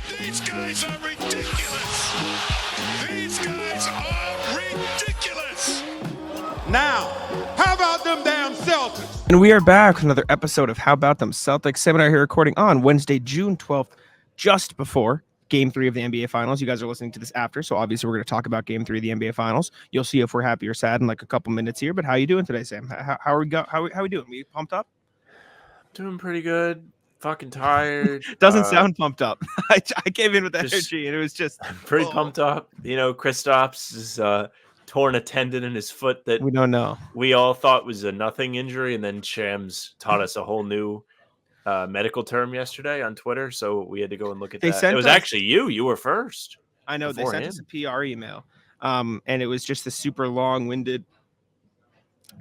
These guys are ridiculous. These guys are ridiculous. Now, how about them damn Celtics? And we are back with another episode of How About Them Celtics. Sam and I are here recording on Wednesday, June 12th, just before Game 3 of the NBA Finals. You guys are listening to this after, so obviously we're going to talk about Game 3 of the NBA Finals. You'll see if we're happy or sad in like a couple minutes here. But how you doing today, Sam? How are we How we doing? We pumped up? Doing pretty good. Fucking tired. Doesn't sound pumped up. I came in with Just energy, and it was just pretty pumped up. You know, Kristaps is torn a tendon in his foot that we don't know. We all thought was a nothing injury, and then Shams taught us a whole new medical term yesterday on Twitter, so we had to go and look at that. It was actually you. You were first. I know. They sent us a PR email, and it was just the super long-winded.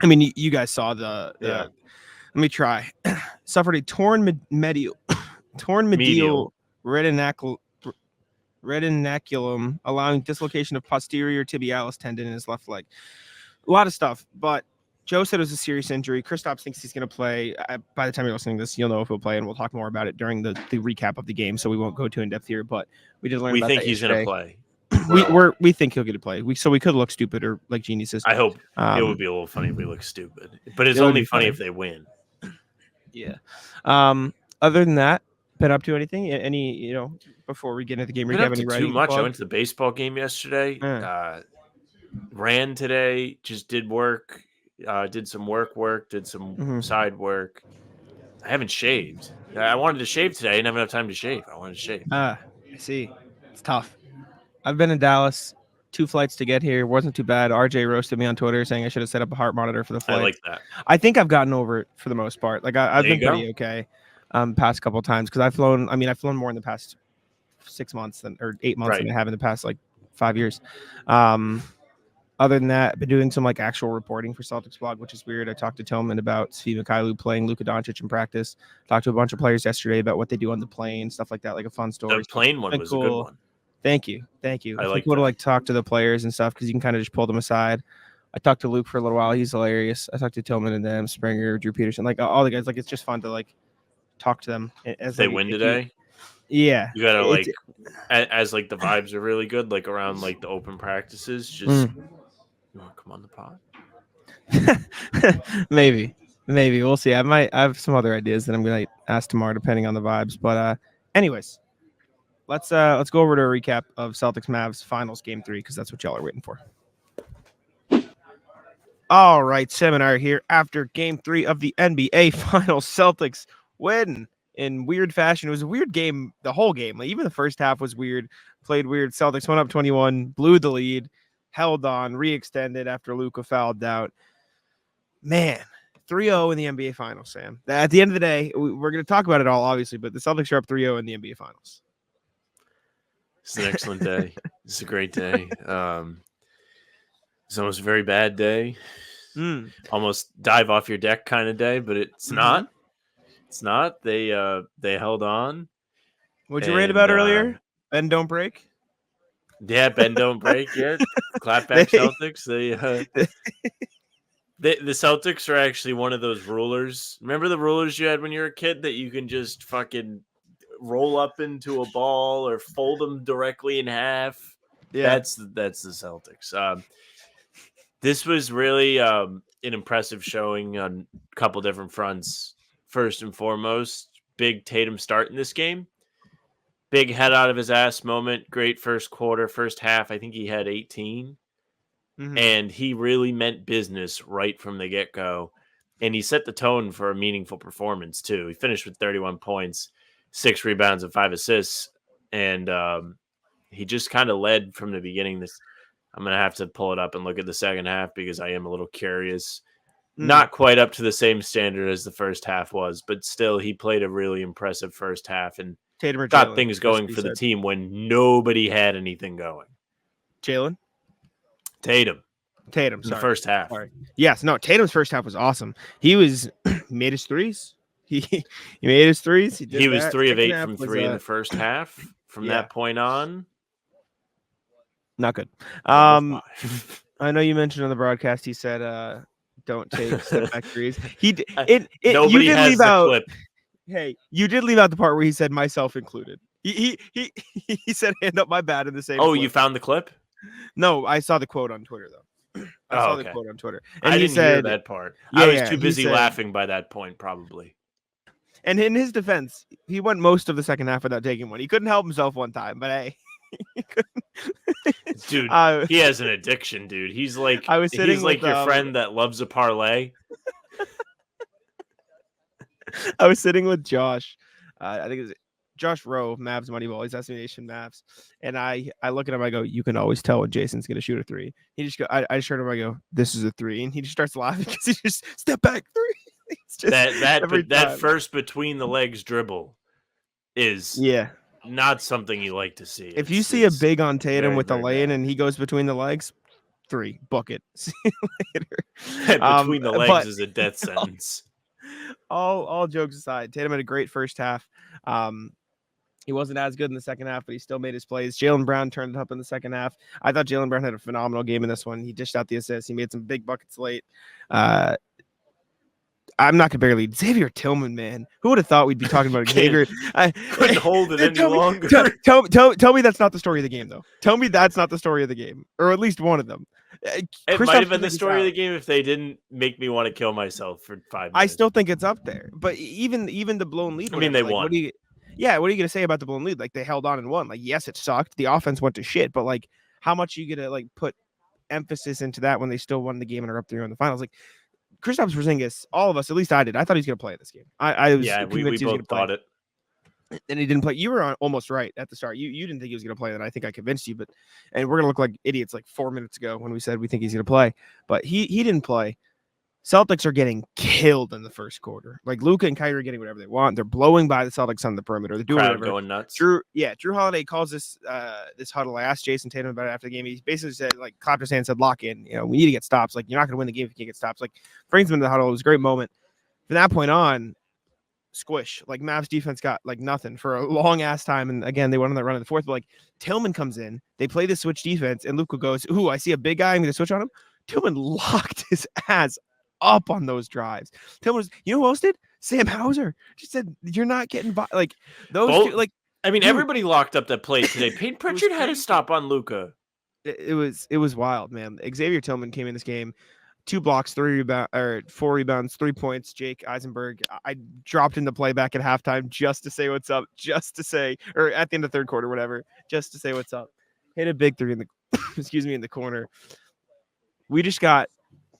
I mean, you guys saw the let me try. Suffered a torn medial retinaculum, allowing dislocation of posterior tibialis tendon in his left leg. A lot of stuff, but Joe said it was a serious injury. Kristaps thinks he's going to play. By the time you're listening to this, you'll know if he'll play, and we'll talk more about it during the recap of the game, so we won't go too in-depth here, but we did learn about that. We think he's going to play. We think he'll get to play. So we could look stupid or like geniuses. I hope it would be a little funny if we look stupid, but it's only funny if they win. Yeah. Other than that, been up to anything? Any, before we get into the game, Been up to too much. I went to the baseball game yesterday. Ran today. Just did work. Did some work. Did some side work. I haven't shaved. I wanted to shave today. I didn't have enough time to shave. I wanted to shave. I see. It's tough. I've been in Dallas. 2 flights to get here. Wasn't too bad. RJ roasted me on Twitter saying I should have set up a heart monitor for the flight. I like that. I think I've gotten over it for the most part. Like I've been pretty okay past couple of times because I've flown more in the past 6 months or 8 months than I have in the past like 5 years. Other than that, I've been doing some like actual reporting for Celtics blog, which is weird. I talked to Tillman about Steve Mikhailuk playing Luka Doncic in practice. Talked to a bunch of players yesterday about what they do on the plane, stuff like that, like a fun story. The plane one was cool. A good one. Thank you. I like to like talk to the players and stuff because you can kind of just pull them aside. I talked to Luke for a little while. He's hilarious. I talked to Tillman and them, Springer, Drew Peterson, like all the guys. Like it's just fun to like talk to them. As they win today. Yeah, you gotta like as like the vibes are really good. Like around like the open practices, just you want to come on the pod? Maybe we'll see. I have some other ideas that I'm gonna ask tomorrow, depending on the vibes. But anyways. Let's go over to a recap of Celtics-Mavs Finals Game 3 because that's what y'all are waiting for. All right, Sam and I are here after Game 3 of the NBA Finals. Celtics win in weird fashion. It was a weird game, the whole game. Like, even the first half was weird, played weird. Celtics went up 21, blew the lead, held on, re-extended after Luka fouled out. Man, 3-0 in the NBA Finals, Sam. At the end of the day, we're going to talk about it all, obviously, but the Celtics are up 3-0 in the NBA Finals. It's an excellent day. It's a great day. It's almost a very bad day. Almost dive off your deck kind of day, but it's not. It's not. They held on. What'd you rant about earlier? Bend don't break. Yeah, bend don't break. Yeah, clapback Celtics. The Celtics are actually one of those rulers. Remember the rulers you had when you were a kid that you can just fucking roll up into a ball or fold them directly in half. Yeah, that's the Celtics. This was really an impressive showing on a couple different fronts. First and foremost, big Tatum start in this game. Big head out of his ass moment. Great first quarter, first half. I think he had 18. And he really meant business right from the get-go. And he set the tone for a meaningful performance, too. He finished with 31 points. 6 rebounds and 5 assists, and he just kind of led from the beginning. I'm going to have to pull it up and look at the second half because I am a little curious. Not quite up to the same standard as the first half was, but still he played a really impressive first half and got things going for the team when nobody had anything going. Tatum, sorry. The first half. Sorry. Yes, no, Tatum's first half was awesome. He made his threes. He made his threes. He was 3 of 8 from 3 in the first half. From that point on, not good. I know you mentioned on the broadcast. He said, "Don't take step back threes." Nobody has the clip. Hey, you did leave out the part where he said myself included. He said, "Hand up, my bad." In the same. Oh, clip. you found the clip? No, I saw the quote on Twitter though. I saw the Okay. quote on Twitter, and I he didn't said, hear that part. Yeah, I was yeah, too he busy said- laughing by that point, probably. And in his defense, he went most of the second half without taking one. He couldn't help himself one time, but hey, he couldn't. Dude, he has an addiction, dude. He's like I was sitting your with, friend that loves a parlay. I was sitting with Josh. I think it was Josh Rowe, Mavs Moneyball. He's SB Nation Mavs, and I look at him. I go, "You can always tell when Jason's gonna shoot a three." He just go. I just heard him. I go, "This is a three," and he just starts laughing because he just step back three. It's just that first between the legs dribble is not something you like to see. If you see a big on Tatum very, with the very lay-in bad. and he goes between the legs, three, book it. See you later. Between the legs is a death sentence. All jokes aside, Tatum had a great first half. He wasn't as good in the second half, but he still made his plays. Jaylen Brown turned it up in the second half. I thought Jaylen Brown had a phenomenal game in this one. He dished out the assists. He made some big buckets late. I'm not gonna barely Xavier Tillman, man. Who would have thought we'd be talking about Xavier? I couldn't hold it any longer. Tell me that's not the story of the game, though. Tell me that's not the story of the game, or at least one of them. It might have been the story of the game if they didn't make me want to kill myself for 5 minutes. I still think it's up there, but even the blown lead. I mean, they won. What are you gonna say about the blown lead? Like, they held on and won. Like, yes, it sucked. The offense went to shit, but like, how much are you gonna like put emphasis into that when they still won the game and are up 3-0 in the finals? Like, Kristaps Porzingis, all of us, at least I did. I thought he was going to play this game. I was convinced we both thought it. And he didn't play. You were almost right at the start. You didn't think he was going to play, and I think I convinced you. And we're going to look like idiots like 4 minutes ago when we said we think he's going to play. But he didn't play. Celtics are getting killed in the first quarter. Like, Luka and Kyrie are getting whatever they want. They're blowing by the Celtics on the perimeter. They're doing Crowd whatever. Going nuts. Drew Holiday calls this huddle. I asked Jason Tatum about it after the game. He basically said, like, clapped his hand and said, "Lock in. You know, we need to get stops. Like, you're not going to win the game if you can't get stops." Like, brings him into the huddle. It was a great moment. From that point on, squish. Like, Mavs defense got like nothing for a long ass time. And again, they went on that run in the fourth. But like, Tillman comes in, they play the switch defense, and Luka goes, "Ooh, I see a big guy. I'm going to switch on him." Tillman locked his ass up on those drives. Tillman was, you know who else did? Sam Hauser. She said, "You're not getting by." Like, those two, like, I mean, everybody locked up that play today. Peyton Pritchard had a stop on Luka. It was wild, man. Xavier Tillman came in this game, 2 blocks, 4 rebounds, 3 points. Jake Eisenberg, I dropped in the playback at halftime just to say what's up, or at the end of the third quarter, whatever, just to say what's up. Hit a big 3 in the in the corner. We just got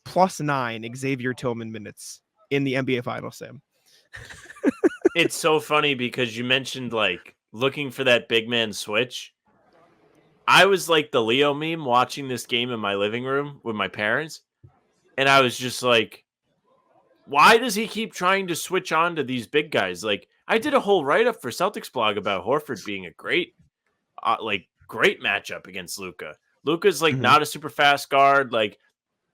+9 Xavier Tillman minutes in the NBA Finals, Sam. It's so funny because you mentioned like looking for that big man switch. I was like the Leo meme watching this game in my living room with my parents, and I was just like, why does he keep trying to switch on to these big guys? Like, I did a whole write-up for Celtics blog about Horford being a great matchup against Luka. Luka's like not a super fast guard, like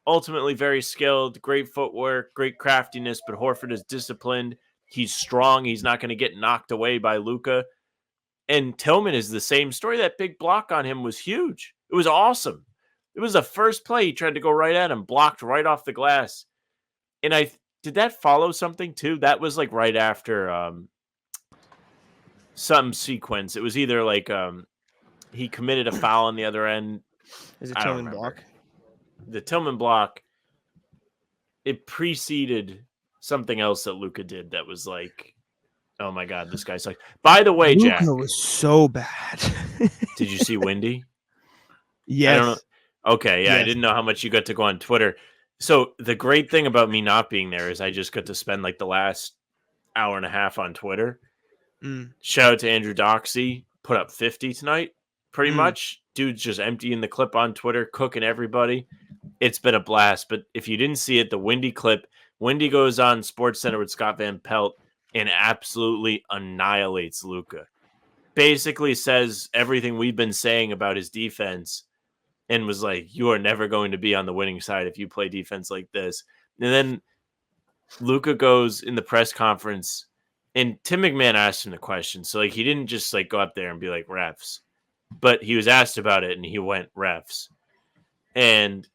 ultimately very skilled, great footwork, great craftiness, but Horford is disciplined. He's strong. He's not going to get knocked away by Luka. And Tillman is the same story. That big block on him was huge. It was awesome. It was the first play. He tried to go right at him, blocked right off the glass. And did that follow something too? That was like right after some sequence. It was either like he committed a foul on the other end. Is it Tillman block? The Tillman block, it preceded something else that Luka did that was like, oh my God, this guy's like. By the way, Luka Jack, was so bad. Did you see Windy? Yes. I don't know. Okay, yeah, yes. I didn't know how much you got to go on Twitter. So the great thing about me not being there is I just got to spend like the last hour and a half on Twitter. Shout out to Andrew Doxey, put up 50 tonight, pretty much. Dude's just emptying the clip on Twitter, cooking everybody. It's been a blast. But if you didn't see it, the Windy clip, Windy goes on SportsCenter with Scott Van Pelt and absolutely annihilates Luka. Basically says everything we've been saying about his defense and was like, you are never going to be on the winning side if you play defense like this. And then Luka goes in the press conference and Tim McMahon asked him the question. So like he didn't just like go up there and be like refs, but he was asked about it and he went refs and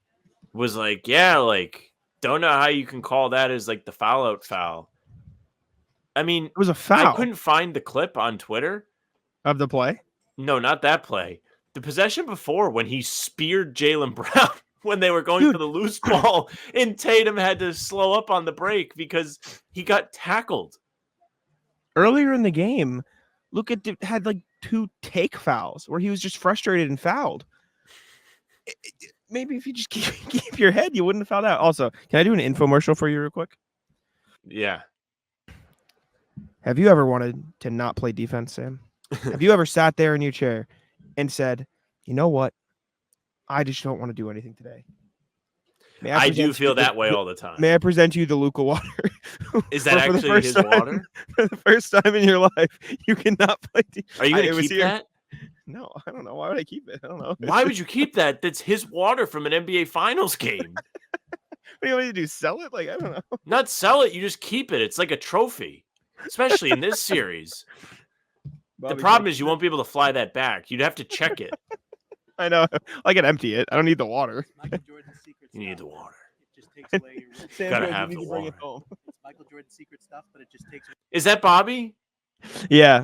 was like, yeah, like don't know how you can call that as like the foul out foul. I mean, it was a foul. I couldn't find the clip on Twitter, of the play. No, not that play. The possession before when he speared Jaylen Brown when they were going Dude. for the loose ball, and Tatum had to slow up on the break because he got tackled. Earlier in the game, Luka had like 2 take fouls where he was just frustrated and fouled. Maybe if you just keep your head, you wouldn't have fouled out. Also, can I do an infomercial for you real quick? Yeah. Have you ever wanted to not play defense, Sam? Have you ever sat there in your chair and said, you know what? I just don't want to do anything today. I do feel that way all the time. May I present you the Luka water? Is that actually his water? For the first time in your life, you cannot play defense. Are you going to keep that? No, I don't know. Why would I keep it? I don't know. Why would you keep that? That's his water from an NBA Finals game. What do you want me to do? Sell it? Like, I don't know. Not sell it. You just keep it. It's like a trophy, especially in this series. The problem is you won't be able to fly that back. You'd have to check it. I know. I can empty it. I don't need the water. You need the water. It just takes away your Sam Gotta goes, have you the need to bring it water. home. It's Michael Jordan's secret stuff, but it just takes away. Is that Bobby? Yeah,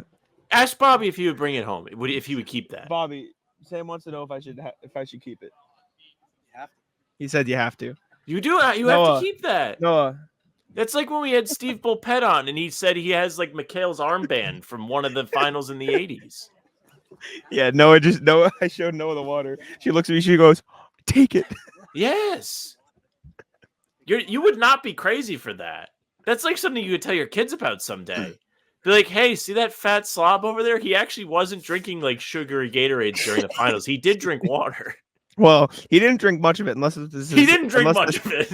Ask Bobby if he would bring it home. If he would keep that. Bobby. Sam wants to know if I should keep it. You have to. He said you have to. You do. You have Noah. to keep that. Noah. That's like when we had Steve Bulpett on, and he said he has like McHale's armband from one of the finals in the 80s. Yeah, Noah. I showed Noah the water. She looks at me. She goes, "Take it." Yes. You would not be crazy for that. That's like something you could tell your kids about someday. Be like, hey, see that fat slob over there? He actually wasn't drinking like sugary Gatorades during the finals. He did drink water. Well, he didn't drink much of it unless it was He didn't drink much of it.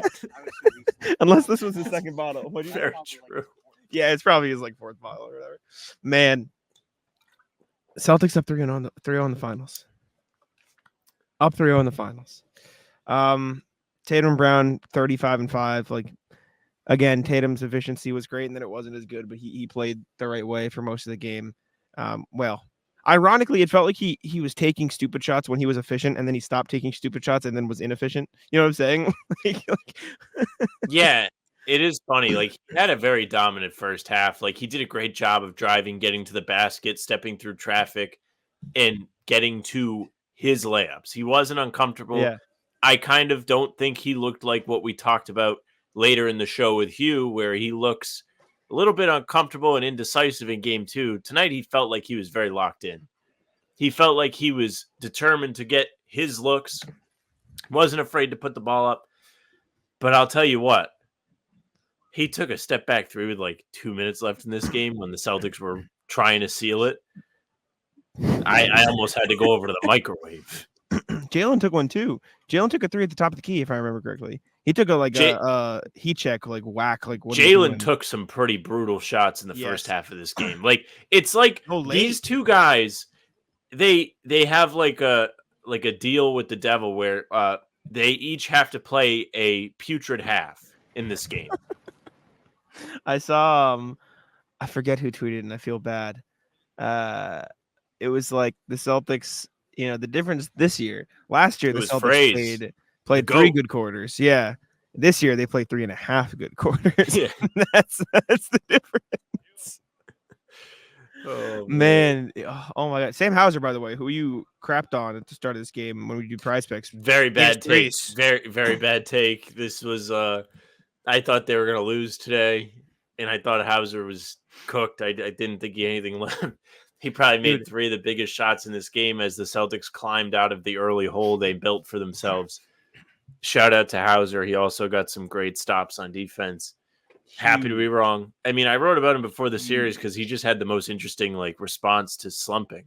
unless this was his second bottle. What do you Very think? true. Yeah, it's probably his like 4th bottle or whatever. Man, Celtics up 3-0 on the finals. Up 3-0 in the finals. Tatum Brown 35-5. Like again, Tatum's efficiency was great, and then it wasn't as good, but he played the right way for most of the game. Well, ironically, it felt like he was taking stupid shots when he was efficient, and then he stopped taking stupid shots and then was inefficient. You know what I'm saying? Yeah, it is funny. Like he had a very dominant first half. Like he did a great job of driving, getting to the basket, stepping through traffic, and getting to his layups. He wasn't uncomfortable. Yeah. I kind of don't think he looked like what we talked about later in the show with Hugh, where he looks a little bit uncomfortable and indecisive in game 2. Tonight, he felt like he was very locked in. He felt like he was determined to get his looks, wasn't afraid to put the ball up. But I'll tell you what, he took a step back 3 with like 2 minutes left in this game when the Celtics were trying to seal it. I almost had to go over to the microwave. Jaylen took one too. Jaylen took a 3 at the top of the key, if I remember correctly. He took a heat check, like whack, like what. Jaylen took some pretty brutal shots in the first half of this game. Like it's like these two guys, they have like a deal with the devil where they each have to play a putrid half in this game. I saw I forget who tweeted, and I feel bad. It was like the Celtics. You know, the difference this year. Last year, the Celtics played 3 good quarters. Yeah. This year, they played 3.5 good quarters. Yeah. That's the difference. Oh, man. Oh, my God. Sam Hauser, by the way, who you crapped on at the start of this game when we do prize picks. Very bad take. Very, very bad take. This was, I thought they were going to lose today, and I thought Hauser was cooked. I didn't think he had anything left. He probably made 3 of the biggest shots in this game as the Celtics climbed out of the early hole they built for themselves. Shout out to Hauser. He also got some great stops on defense. Happy to be wrong. I mean, I wrote about him before the series because he just had the most interesting like response to slumping.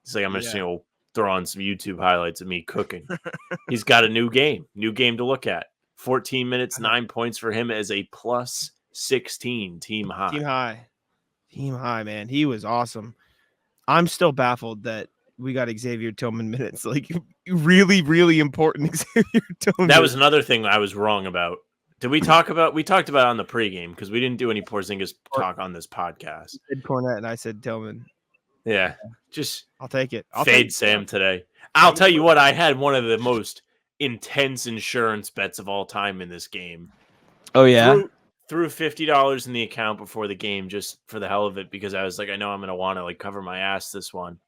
It's like I'm just throw on some YouTube highlights of me cooking. He's got a new game to look at. 14 minutes, 9 points for him as a plus 16 team high. Team high, man. He was awesome. I'm still baffled that we got Xavier Tillman minutes. Like really, really important Xavier Tillman. That was another thing I was wrong about. Did we talk about? We talked about it on the pregame because we didn't do any Porzingis talk on this podcast. You said Cornette and I said Tillman. Yeah, just I'll take it. Fade Sam today. I'll tell you what. I had one of the most intense insurance bets of all time in this game. Oh yeah. threw $50 in the account before the game just for the hell of it because I was like, I know I'm going to want to like cover my ass this one.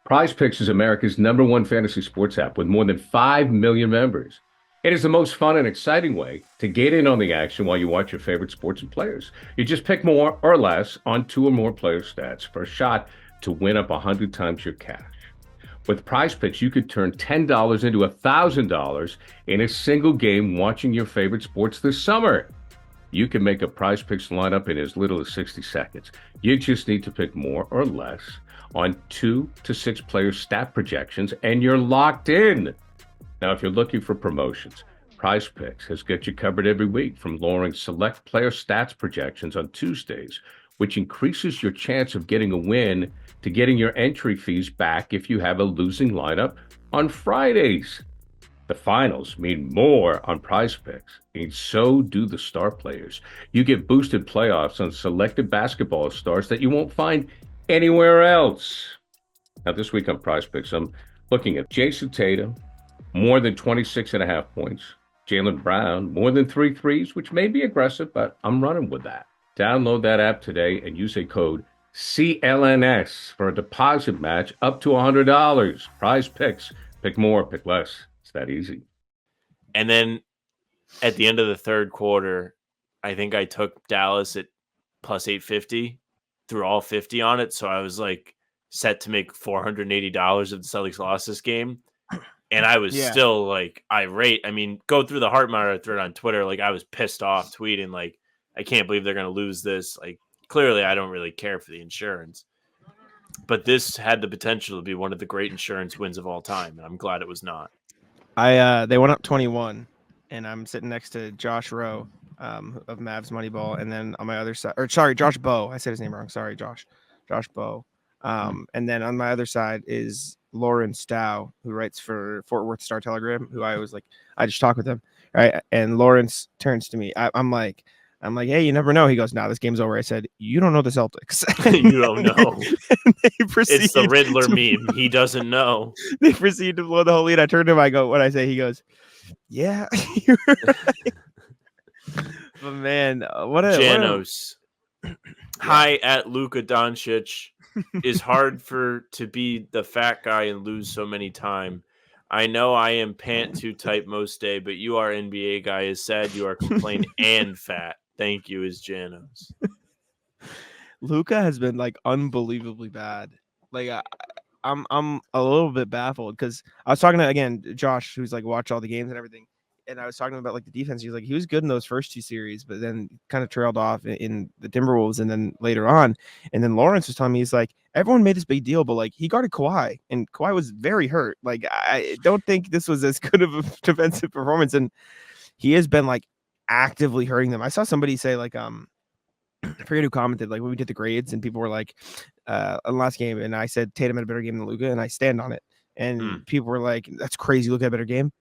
Prize Picks is America's #1 fantasy sports app with more than 5 million members. It is the most fun and exciting way to get in on the action while you watch your favorite sports and players. You just pick more or less on 2 or more player stats for a shot to win up 100 times your cash. With Prize Picks, you could turn $10 into $1,000 in a single game watching your favorite sports this summer. You can make a Prize Picks lineup in as little as 60 seconds. You just need to pick more or less on 2 to 6 player stat projections, and you're locked in. Now, if you're looking for promotions, Prize Picks has got you covered every week, from lowering select player stats projections on Tuesdays, which increases your chance of getting a win, to getting your entry fees back if you have a losing lineup on Fridays. The finals mean more on Prize Picks, and so do the star players. You get boosted playoffs on selected basketball stars that you won't find anywhere else. Now, this week on Prize Picks, I'm looking at Jason Tatum, more than 26.5 points. Jaylen Brown, more than 3 threes, which may be aggressive, but I'm running with that. Download that app today and use a code CLNS for a deposit match up to $100. Prize Picks. Pick more, pick less. It's that easy. And then at the end of the third quarter, I think I took Dallas at plus 850, threw all 50 on it. So I was like set to make $480 if the Celtics lost this game. And I was still like irate. I mean, go through the heart monitor thread on Twitter. Like, I was pissed off tweeting, like, I can't believe they're going to lose this. Like, clearly I don't really care for the insurance. But this had the potential to be one of the great insurance wins of all time. And I'm glad it was not. They went up 21, and I'm sitting next to Josh Rowe of Mavs Moneyball. And then on my other side, or sorry, Josh Bowe. I said his name wrong. Sorry, Josh Bowe. And then on my other side is Lauren Stow, who writes for Fort Worth Star Telegram, who I was like, I just talk with him. Right. And Lawrence turns to me. I'm like, hey, you never know. He goes, nah, this game's over. I said, you don't know the Celtics. You don't know. It's the Riddler to meme. He doesn't know. They proceed to blow the whole lead. I turned to him. I go, what I say? He goes, yeah, you're right. But man, Janos. Hi at Luka Doncic. Is hard to be the fat guy and lose so many times. I know I am pant too tight most day, but you are NBA guy is sad you are complaining and fat. Thank you, is Janos. Luka has been like unbelievably bad. Like I'm a little bit baffled because I was talking to, again, Josh, who's like watched all the games and everything. And I was talking about like the defense. He was like, he was good in those first 2 series, but then kind of trailed off in the Timberwolves and then later on. And then Lawrence was telling me, he's like, everyone made this big deal, but like he guarded Kawhi and Kawhi was very hurt. Like, I don't think this was as good of a defensive performance. And he has been like actively hurting them. I saw somebody say like, I forget who commented, like when we did the grades and people were like, on the last game. And I said, Tatum had a better game than Luka, and I stand on it. And people were like, that's crazy. Luka had a better game.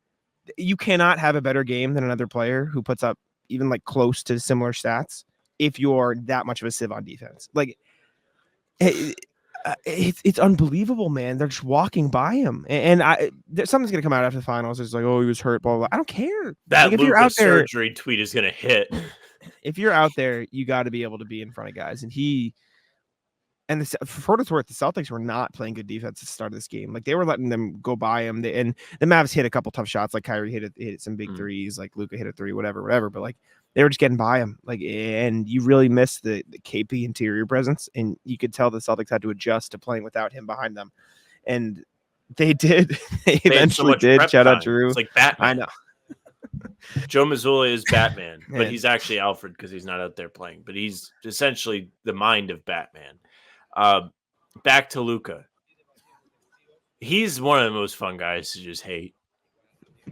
You cannot have a better game than another player who puts up even like close to similar stats if you're that much of a sieve on defense. Like it's unbelievable, man. They're just walking by him, and something's gonna come out after the finals. It's like, oh, he was hurt, blah blah. I don't care. That like, if Luka you're out there, surgery tweet is gonna hit. If you're out there, you got to be able to be in front of guys, and for what it's worth, the Celtics were not playing good defense at the start of this game. Like, they were letting them go by him. And the Mavs hit a couple tough shots. Like, Kyrie hit some big threes. Like, Luka hit a 3, whatever. But, like, they were just getting by him. Like, and you really missed the KP interior presence. And you could tell the Celtics had to adjust to playing without him behind them. And they did. They eventually did. Shout out Drew. It's like Batman. I know. Joe Mazzulla is Batman, but he's actually Alfred because he's not out there playing. But he's essentially the mind of Batman. Back to Luka. He's one of the most fun guys to just hate.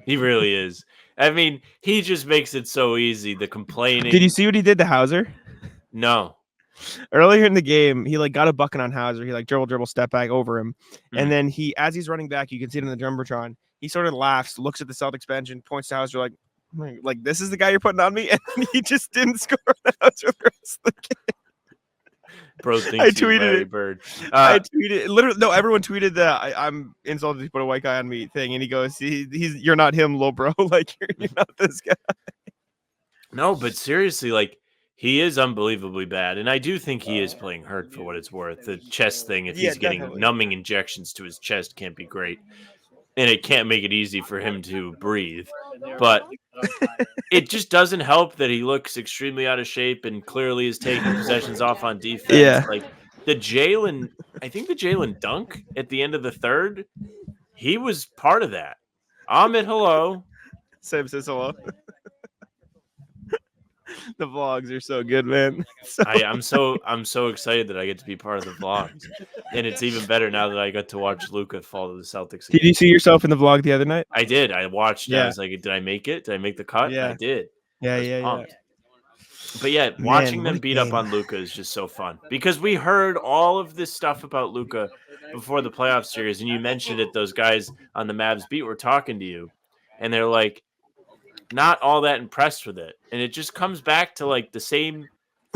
He really is. I mean, he just makes it so easy. The complaining. Did you see what he did to Hauser? No. Earlier in the game, he like got a bucket on Hauser. He like dribble, step back over him. And then as he's running back, you can see it in the Jumbotron. He sort of laughs, looks at the Celtics bench and points to Hauser like, this is the guy you're putting on me? And he just didn't score on Hauser the rest of the game. Bro thinks I tweeted it. Bird. I tweeted literally. No, everyone tweeted that I'm insulted to put a white guy on me thing, and he goes, "You're not him, little bro. Like you're not this guy." No, but seriously, like He is unbelievably bad, and I do think he is playing hurt for what it's worth. The chest thing, if he's getting definitely. numbing injections to his chest, can't be great, and it can't make it easy for him to breathe. But it just doesn't help that he looks extremely out of shape and clearly is taking possessions off on defense. Yeah. Like I think the Jaylen dunk at the end of the third, he was part of that. Ahmed, hello. Sam says hello. The vlogs are so good, man. I'm so excited that I get to be part of the vlogs, and it's even better now that I got to watch Luka fall to the Celtics again. Did you see yourself in the vlog the other night? I did. I watched. Yeah. I was like, did I make it? Did I make the cut? Yeah. I did. Yeah, I was yeah. pumped. But yeah, watching what them a beat up game. on Luka is just so fun because we heard all of this stuff about Luka before the playoff series, and you mentioned it. Those guys on the Mavs beat were talking to you, and they're like, not all that impressed with it, and it just comes back to like the same.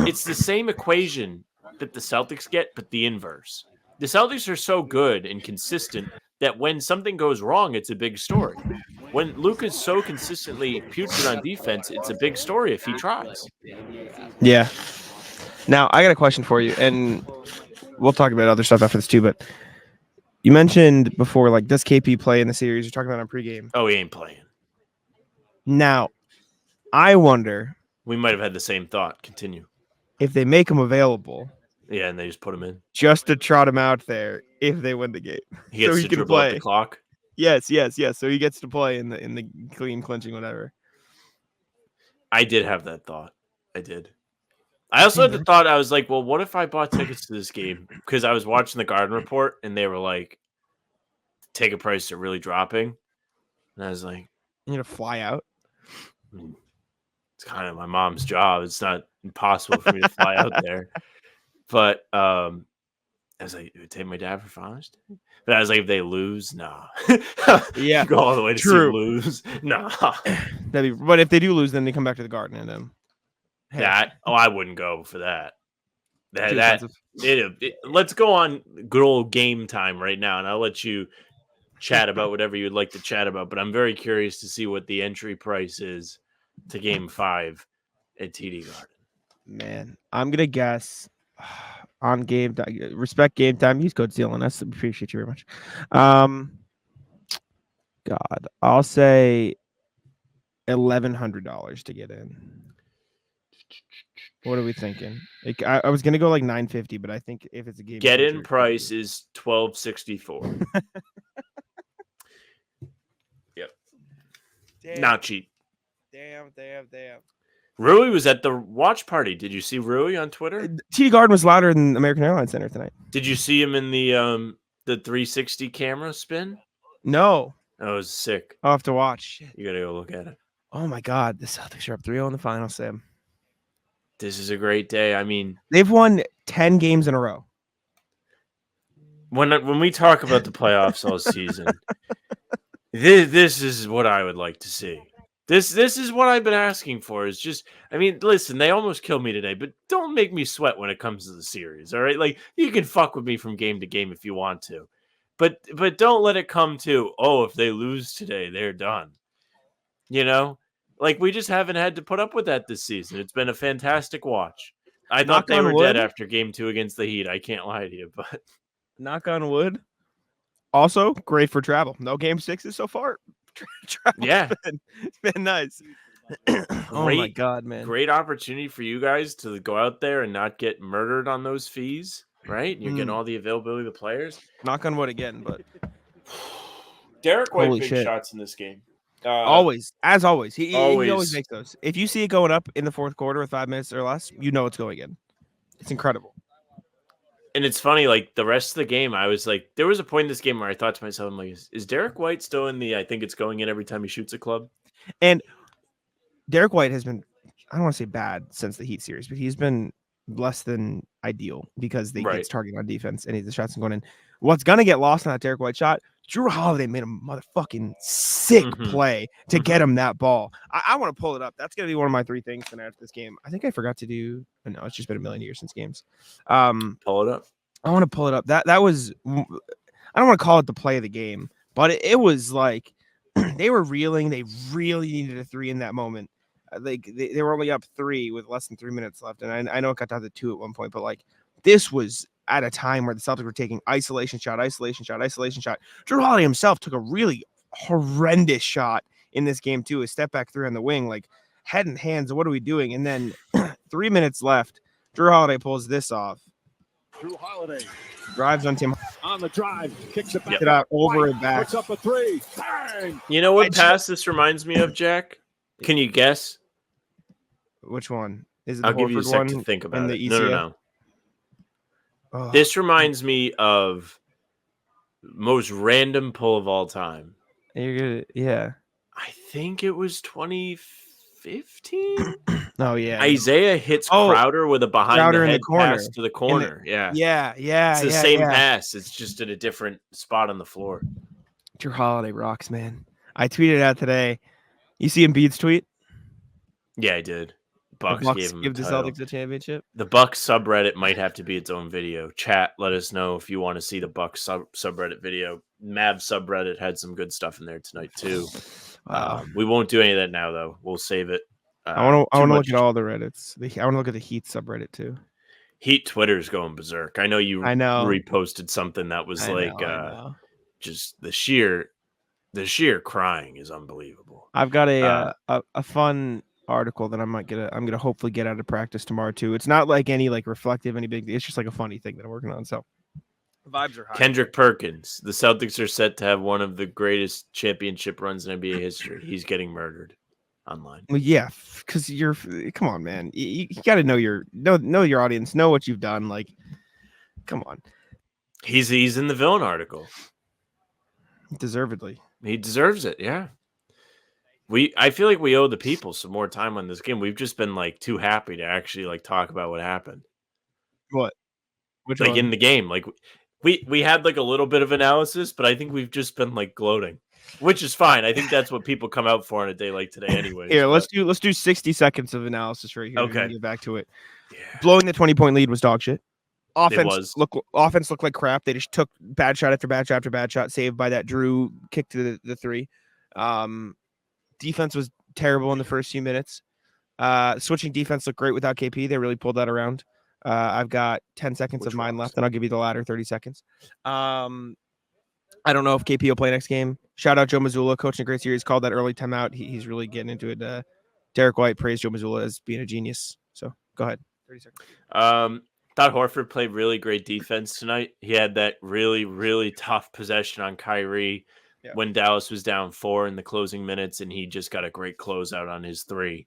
It's the same equation that the Celtics get, but the inverse. The Celtics are so good and consistent that when something goes wrong, it's a big story. When Luka's so consistently putrid on defense, it's a big story if he tries. Yeah. Now, I got a question for you, and we'll talk about other stuff after this too, but you mentioned before, like, does KP play in the series? You're talking about on pregame. Oh, he ain't playing. Now, I wonder We might have had the same thought. Continue. if they make him available Yeah, and they just put him in. just to trot him out there if they win the game. He gets So he to can dribble up play. the clock. Yes. So he gets to play in the clean clinching, whatever. I did have that thought. I did. I also had the thought, I was like, well, what if I bought tickets to this game? Because I was watching the Garden Report, and they were like, ticket prices are really dropping. And I was like, You're gonna fly out. it's kind of my mom's job. It's not impossible for me to fly out there. But I was like, it would take my dad for Father's Day. But I was like, if they lose, nah. Yeah, Go all the way to see true. them lose. Nah. But if they do lose, then they come back to the Garden and then. Hey, I wouldn't go for that. too expensive. Let's go on good old game time right now, and I'll let you chat about whatever you'd like to chat about. But I'm very curious to see what the entry price is to Game 5 at TD Garden. Man, I'm gonna guess on game time. Respect game time. Use code CLNS. Appreciate you very much. God, I'll say $1,100 to get in. What are we thinking? Like, I was gonna go like $950, but I think if it's a game, Get in changer, price is $1,264. Yep, not cheap. Damn. Rui was at the watch party. Did you see Rui on Twitter? TD Garden was louder than American Airlines Center tonight. Did you see him in the 360 camera spin? No, That was sick. I'll have to watch. Shit. You gotta go look at it. Oh my God, the Celtics are up 3-0 in the final, Sam. This is a great day. I mean, They've won 10 games in a row. when we talk about the playoffs all season, this is what I would like to see. This is what I've been asking for. Is just, I mean, listen, they almost killed me today, but don't make me sweat when it comes to the series. All right, like you can fuck with me from game to game if you want to, but don't let it come to, oh, if they lose today, they're done. You know, like we just haven't had to put up with that this season. It's been a fantastic watch. I thought they were dead after game 2 against the Heat. I can't lie to you, but knock on wood. Also, great for travel. No game 6s so far. yeah, it's been nice. Oh my God, man. Great opportunity for you guys to go out there and not get murdered on those fees, right? You're getting all the availability of the players. Knock on wood again, but Derrick White, Holy big shit. shots in this game. always, as always. He always. always makes those. If you see it going up in the fourth quarter with 5 minutes or less, you know it's going in. It's incredible. And it's funny, like the rest of the game, I was like, there was a point in this game where I thought to myself, I'm like, is Derrick White still in the I think it's going in every time he shoots a club? And Derrick White has been, I don't want to say bad since the Heat series, but he's been less than ideal because they gets targeted on defense and the shots going in. What's going to get lost on that Derrick White shot? Drew Holiday made a motherfucking sick play to get him that ball. I want to pull it up. That's going to be one of my 3 things tonight after this game. I think I forgot to do, but no, it's just been a million years since games. Pull it up. I want to pull it up. That was, I don't want to call it the play of the game, but it was like they were reeling. They really needed a 3 in that moment. They were only up 3 with less than 3 minutes left, and I know it got down to 2 at one point, but like this was at a time where the Celtics were taking isolation shot. Drew Holiday himself took a really horrendous shot in this game too, a step back 3 on the wing, like head and hands. What are we doing? And then 3 minutes left. Drew Holiday pulls this off. Drew Holiday Drives on Tim. on the drive, kicks it back It out over White and back. puts up a 3. Bang! You know what pass this reminds me of, Jack? Can you guess? Which one? Is it the I'll give you a Horford sec one to think in about the it. ECF? No. Oh, This reminds me of most random pull of all time. you're good. Yeah. I think it was 2015. Oh yeah. Isaiah hits Oh, Crowder with a behind Crowder the in the head corner. pass to the corner. Yeah. Yeah. It's the same pass. It's just at a different spot on the floor. Drew Holiday rocks, man. I tweeted out today. You see Embiid's tweet? Yeah, I did. The Bucks Bucks gave him give the the title. Celtics the championship. The Bucks subreddit might have to be its own video. Chat, let us know if you want to see the Bucks subreddit video. Mavs subreddit had some good stuff in there tonight too. Wow. We won't do any of that now, though. We'll save it. I want to too look much- at all the Reddits. I want to look at the Heat subreddit too. Heat Twitter's going berserk. I know you I know. reposted something that was I like know. just the sheer crying is unbelievable. I've got a fun article that I'm gonna hopefully get out of practice tomorrow too. It's not like any like reflective, any big. It's just like a funny thing that I'm working on. So vibes are high. Kendrick Perkins. The Celtics are set to have one of the greatest championship runs in NBA history. He's getting murdered online. Well, yeah, because come on, man. You got to know your audience, know what you've done. Like, come on, He's in the villain article. deservedly. He deserves it. Yeah. I feel like we owe the people some more time on this game. We've just been like too happy to actually like talk about what happened. What? Which Like one? in the game, like we had like a little bit of analysis, but I think we've just been like gloating, which is fine. I think that's what people come out for on a day like today, anyways. Here, but- let's do 60 seconds of analysis right here. Okay. And get back to it. Yeah. Blowing the 20-point lead was dog shit. was. Offense looked like crap. They just took bad shot after bad shot after bad shot, saved by that Drew kick to the 3. Defense was terrible in the first few minutes. Switching defense looked great without KP. They really pulled that around. I've got 10 seconds Which of mine ones? left, and I'll give you the latter 30 seconds. I don't know if KP will play next game. Shout out Joe Mazzulla, coaching a great series. Called that early timeout. He's really getting into it. Derrick White praised Joe Mazzulla as being a genius. So go ahead. 30 seconds. Thought Horford played really great defense tonight. He had that really, really tough possession on Kyrie when Dallas was down 4 in the closing minutes, and he just got a great closeout on his 3,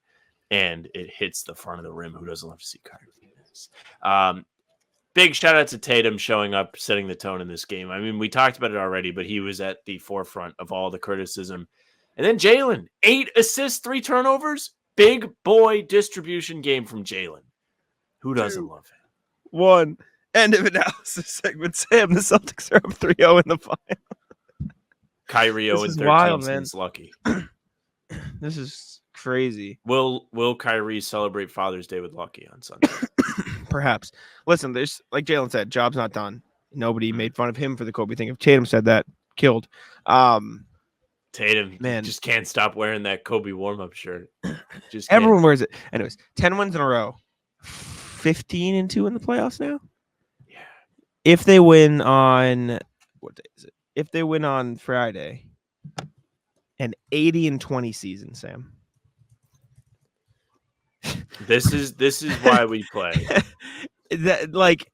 and it hits the front of the rim. Who doesn't love to see Kyrie? Big shout out to Tatum showing up, setting the tone in this game. I mean, we talked about it already, but he was at the forefront of all the criticism. And then Jaylen, 8 assists, 3 turnovers. Big boy distribution game from Jaylen. Who doesn't love him? 1. End of analysis segment. Sam, the Celtics are up 3-0 in the final. Kyrie This 0 is and 13 wild, man. seems lucky. This is crazy. Will Kyrie celebrate Father's Day with Lucky on Sunday? Perhaps. Listen, there's like Jaylen said, job's not done. Nobody made fun of him for the Kobe thing. If Tatum said that, killed. Tatum, Man. just can't stop wearing that Kobe warm-up shirt. Just can't. Everyone wears it. Anyways, 10 wins in a row. 15-2 in the playoffs now. Yeah. If they win on what day is it? If they win on Friday, an 80-20 season, Sam. This is why we play. That like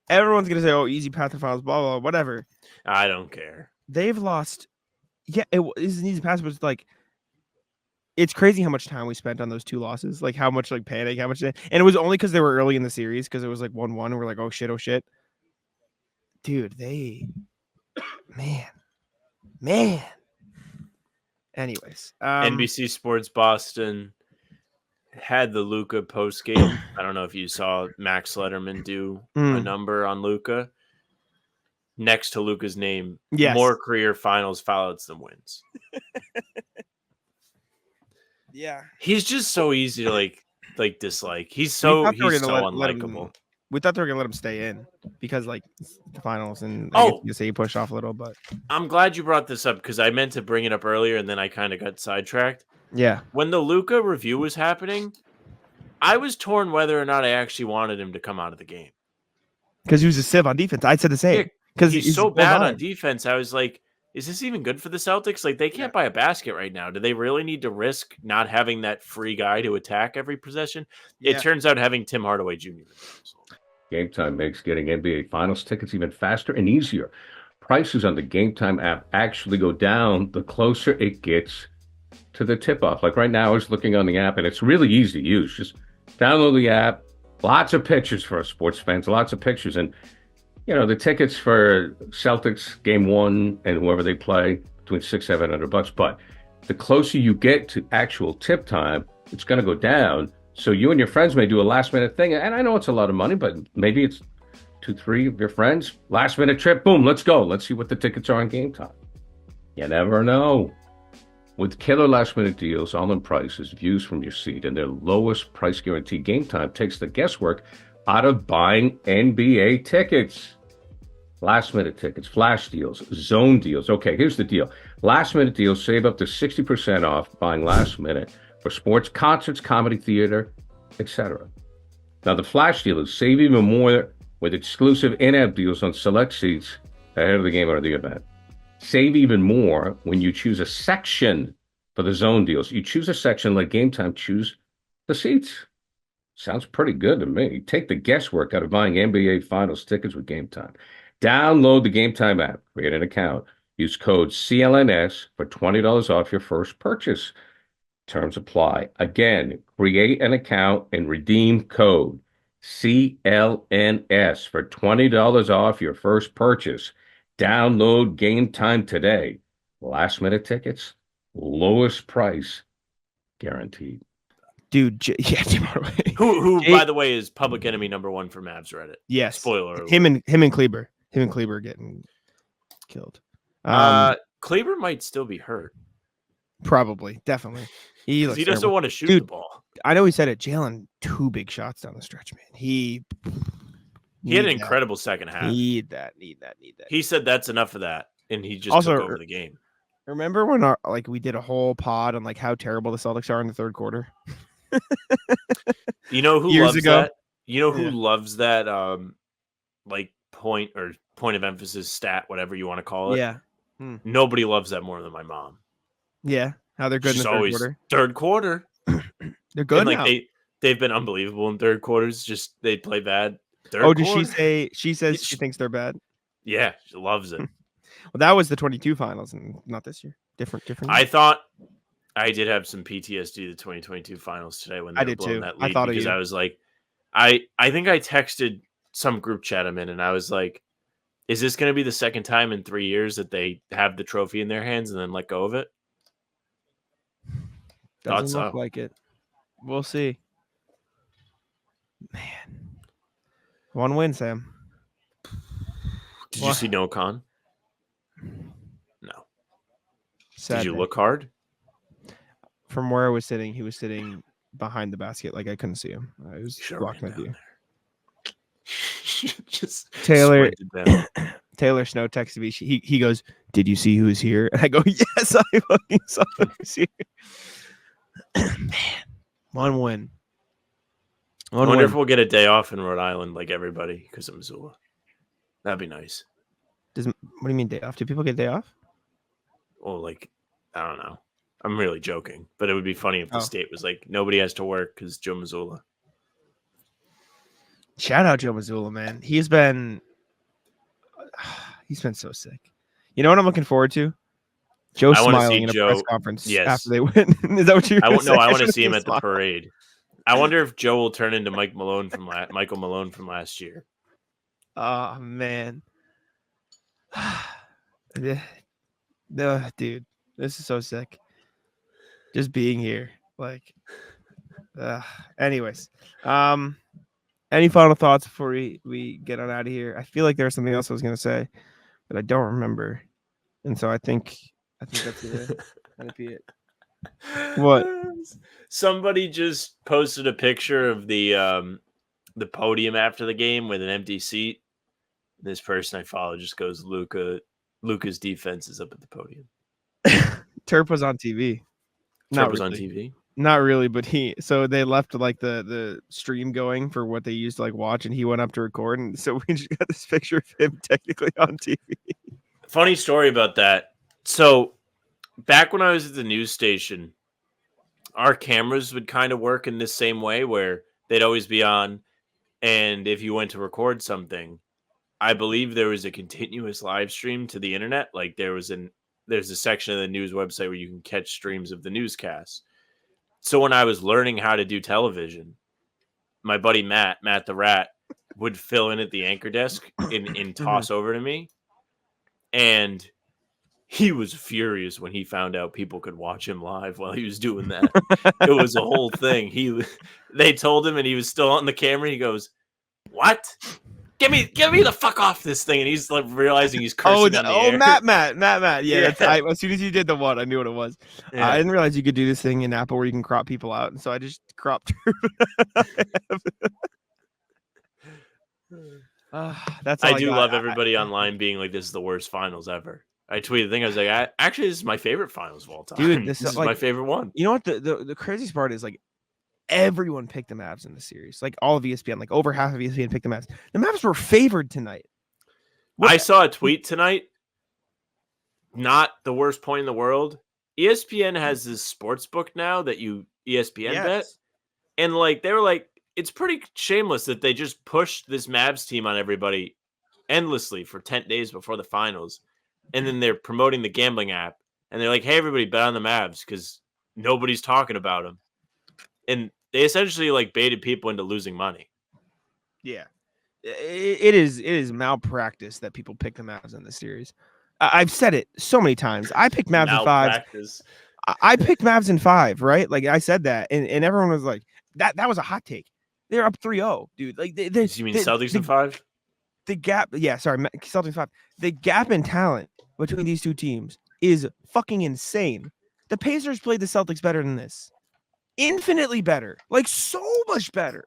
everyone's gonna say, "Oh, easy path to finals," blah blah, whatever. I don't care. They've lost. Yeah, it is an easy pass, but it's like it's crazy how much time we spent on those 2 losses. Like how much like panic, how much, and it was only because they were early in the series because it was like 1-1, and we're like, oh shit, dude, man. Anyways, NBC Sports Boston had the Luka post game. I don't know if you saw Max Letterman do a number on Luka. Next to Luka's name, Yes. more career finals fouls than wins. Yeah, He's just so easy to like dislike. He's We so thought they were he's gonna so let him- unlikable. we thought they were gonna let him stay in because like it's the finals, and you say he pushed off a little, but I'm glad you brought this up because I meant to bring it up earlier and then I kind of got sidetracked. Yeah. When the Luka review was happening, I was torn whether or not I actually wanted him to come out of the game. Because he was a sieve on defense. I said the same. Yeah, Because he's so bad on defense. I was like, is this even good for the Celtics? Like, they can't buy a basket right now. Do they really need to risk not having that free guy to attack every possession? Yeah. It turns out having Tim Hardaway Jr. Game Time makes getting NBA Finals tickets even faster and easier. Prices on the Game Time app actually go down the closer it gets to the tip-off. Like right now, I was looking on the app, and it's really easy to use. Just download the app. Lots of pictures for us sports fans. Lots of pictures. And, the tickets for Celtics Game 1 and whoever they play, between $600-$700. But the closer you get to actual tip time, it's going to go down. So you and your friends may do a last-minute thing. And I know it's a lot of money, but maybe it's 2-3 of your friends. Last-minute trip, boom, let's go. Let's see what the tickets are on Game Time. You never know. With killer last-minute deals, all-in prices, views from your seat, and their lowest price guarantee, Game Time takes the guesswork out of buying NBA tickets. Last-minute tickets, flash deals, zone deals. Okay, here's the deal. Last-minute deals save up to 60% off buying last minute for sports, concerts, comedy, theater, etc. Now, the flash deal is save even more with exclusive in-app deals on select seats ahead of the game or the event. Save even more when you choose a section for the zone deals. You choose a section, let Game Time choose the seats. Sounds pretty good to me. Take the guesswork out of buying NBA Finals tickets with Game Time. Download the Game Time app, create an account, use code CLNS for $20 off your first purchase. Terms apply. Again, create an account and redeem code CLNS for $20 off your first purchase. Download Game Time today. Last minute tickets, lowest price guaranteed. Dude, Tim Hardaway. Who by the way, is public enemy number 1 for Mavs Reddit. Yes. Spoiler alert. Him and Kleber. Him and Kleber getting killed. Kleber might still be hurt. Probably. Definitely. He doesn't want to shoot the ball. I know he said it. Jaylen, 2 big shots down the stretch, man. He had an incredible second half. Need that. He said that's enough of that, and he just took over the game. Remember when we did a whole pod on how terrible the Celtics are in the third quarter? You know who Years loves ago? that? You know who loves that point of emphasis stat, whatever you want to call it? Yeah. Nobody loves that more than my mom. Yeah. How they're good in the third quarter. Third quarter. They're good and, now. They've been unbelievable in third quarters. Just they play bad. Did she say she thinks they're bad? Yeah, she loves it. Well, that was the 22 finals and not this year. Different. I thought I did have some PTSD the 2022 finals today when they were blowing that lead. Because I was like, I think I texted some group chat I'm in, and I was like, is this going to be the second time in 3 years that they have the trophy in their hands and then let go of it? Doesn't look like it. We'll see. Man. 1 win, Sam. Did you see No Con? No. Sad Did you day. look hard? From where I was sitting, he was sitting behind the basket. Like I couldn't see him. I was blocking my view. Just Taylor Snow texted me. He goes, "Did you see who was here?" And I go, "Yes, I fucking saw who was here." Man, 1 win. I wonder if we'll get a day off in Rhode Island like everybody because of Missoula. That'd be nice. What do you mean day off? Do people get day off? Well, I don't know. I'm really joking, but it would be funny if the state was like, nobody has to work because Joe Missoula. Shout out Joe Missoula, man. He's been so sick. You know what I'm looking forward to? Joe smiling in a press conference after they win. Is that what you're going to say? No, I want to see him at the parade. I wonder if Joe will turn into Michael Malone from last year. Oh, man. Dude, this is so sick. Just being here. Anyways. Any final thoughts before we get on out of here? I feel like there was something else I was going to say, but I don't remember. And so I think that's it. That'd be it. What? Somebody just posted a picture of the podium after the game with an empty seat. This person I follow just goes, Luka's defense is up at the podium. Terp was on TV. Not was on really. TV. Not really, but so they left like the stream going for what they used to like watch, and he went up to record, and so we just got this picture of him technically on TV. Funny story about that. So back when I was at the news station, our cameras would kind of work in this same way where they'd always be on. And if you went to record something, I believe there was a continuous live stream to the internet. Like there's a section of the news website where you can catch streams of the newscasts. So when I was learning how to do television, my buddy Matt the Rat, would fill in at the anchor desk and toss over to me. And he was furious when he found out people could watch him live while he was doing that. It was a whole thing. They told him, and he was still on the camera. He goes, "What? Get me the fuck off this thing!" And he's like realizing he's cursing on the air. Matt. Yeah. Yeah. As soon as you did the one, I knew what it was. Yeah. I didn't realize you could do this thing in Apple where you can crop people out, and so I just cropped. That's all I do got. love everybody online being like, "This is the worst finals ever." I tweeted the thing. I was like, "Actually, this is my favorite finals of all time. Dude, this is like, my favorite one." You know what? The craziest part is like everyone picked the Mavs in the series. Like all of ESPN, like over half of ESPN picked the Mavs. The Mavs were favored tonight. I saw a tweet tonight. Not the worst point in the world. ESPN has this sports book now that ESPN bet. And like they were like, it's pretty shameless that they just pushed this Mavs team on everybody endlessly for 10 days before the finals. And then they're promoting the gambling app. And they're like, hey, everybody, bet on the Mavs because nobody's talking about them. And they essentially like baited people into losing money. Yeah. It is malpractice that people pick the Mavs in this series. I've said it so many times. I picked Mavs in 5. I picked Mavs in 5, right? Like I said that, and everyone was like, that was a hot take. They're up 3-0, dude. Like you mean Celtics in 5? The gap, Celtics 5. The gap in talent between these two teams is fucking insane. The Pacers played the Celtics better than this. Infinitely better. Like so much better.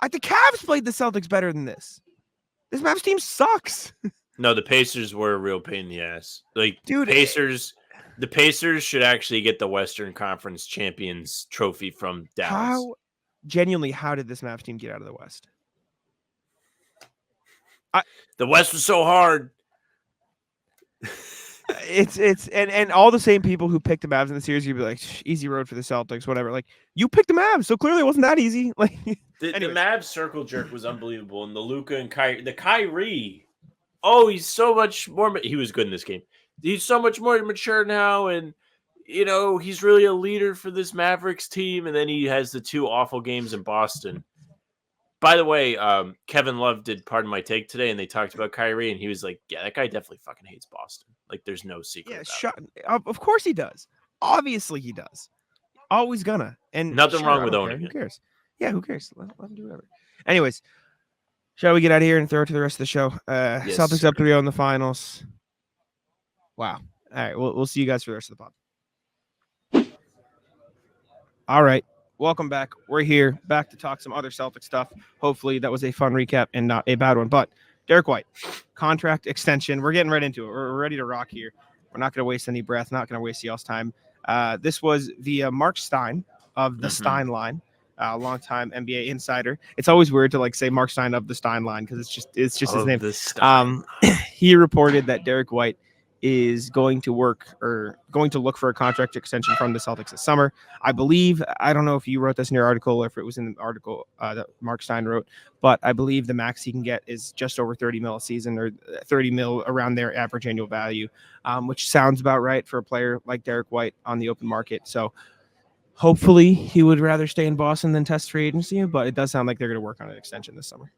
The Cavs played the Celtics better than this. This Mavs team sucks. No, the Pacers were a real pain in the ass. Like, dude, the Pacers should actually get the Western Conference Champions trophy from Dallas. How did this Mavs team get out of the West? The West was so hard. And all the same people who picked the Mavs in the series, you'd be like, easy road for the Celtics, whatever. Like, you picked the Mavs, so clearly it wasn't that easy. Like, the Mavs circle jerk was unbelievable, and the Luka and Kyrie. Oh, he's so much more. He was good in this game. He's so much more mature now, and he's really a leader for this Mavericks team. And then he has the 2 awful games in Boston. By the way, Kevin Love did Pardon My Take today, and they talked about Kyrie, and he was like, yeah, that guy definitely fucking hates Boston. Like, there's no secret. Yeah, of course he does. Obviously he does. Always gonna. And nothing wrong with owning it. Who cares? Yeah, who cares? Let him do whatever. Anyways, shall we get out of here and throw it to the rest of the show? Yes, Celtics up 3-0 in the finals. Wow. All right, we'll see you guys for the rest of the pod. All right. Welcome back. We're here back to talk some other Celtic stuff. Hopefully that was a fun recap and not a bad one. But Derrick White, contract extension. We're getting right into it. We're ready to rock here. We're not going to waste any breath. Not going to waste y'all's time. This was via Mark Stein of the Stein Line, longtime NBA insider. It's always weird to like say Mark Stein of the Stein Line because it's just his name. He reported that Derrick White is going to look for a contract extension from the Celtics this summer. I believe, I don't know if you wrote this in your article or if it was in the article that Mark Stein wrote, but I believe the max he can get is just over 30 mil a season or 30 mil around their average annual value, which sounds about right for a player like Derrick White on the open market. So hopefully he would rather stay in Boston than test free agency, but it does sound like they're going to work on an extension this summer.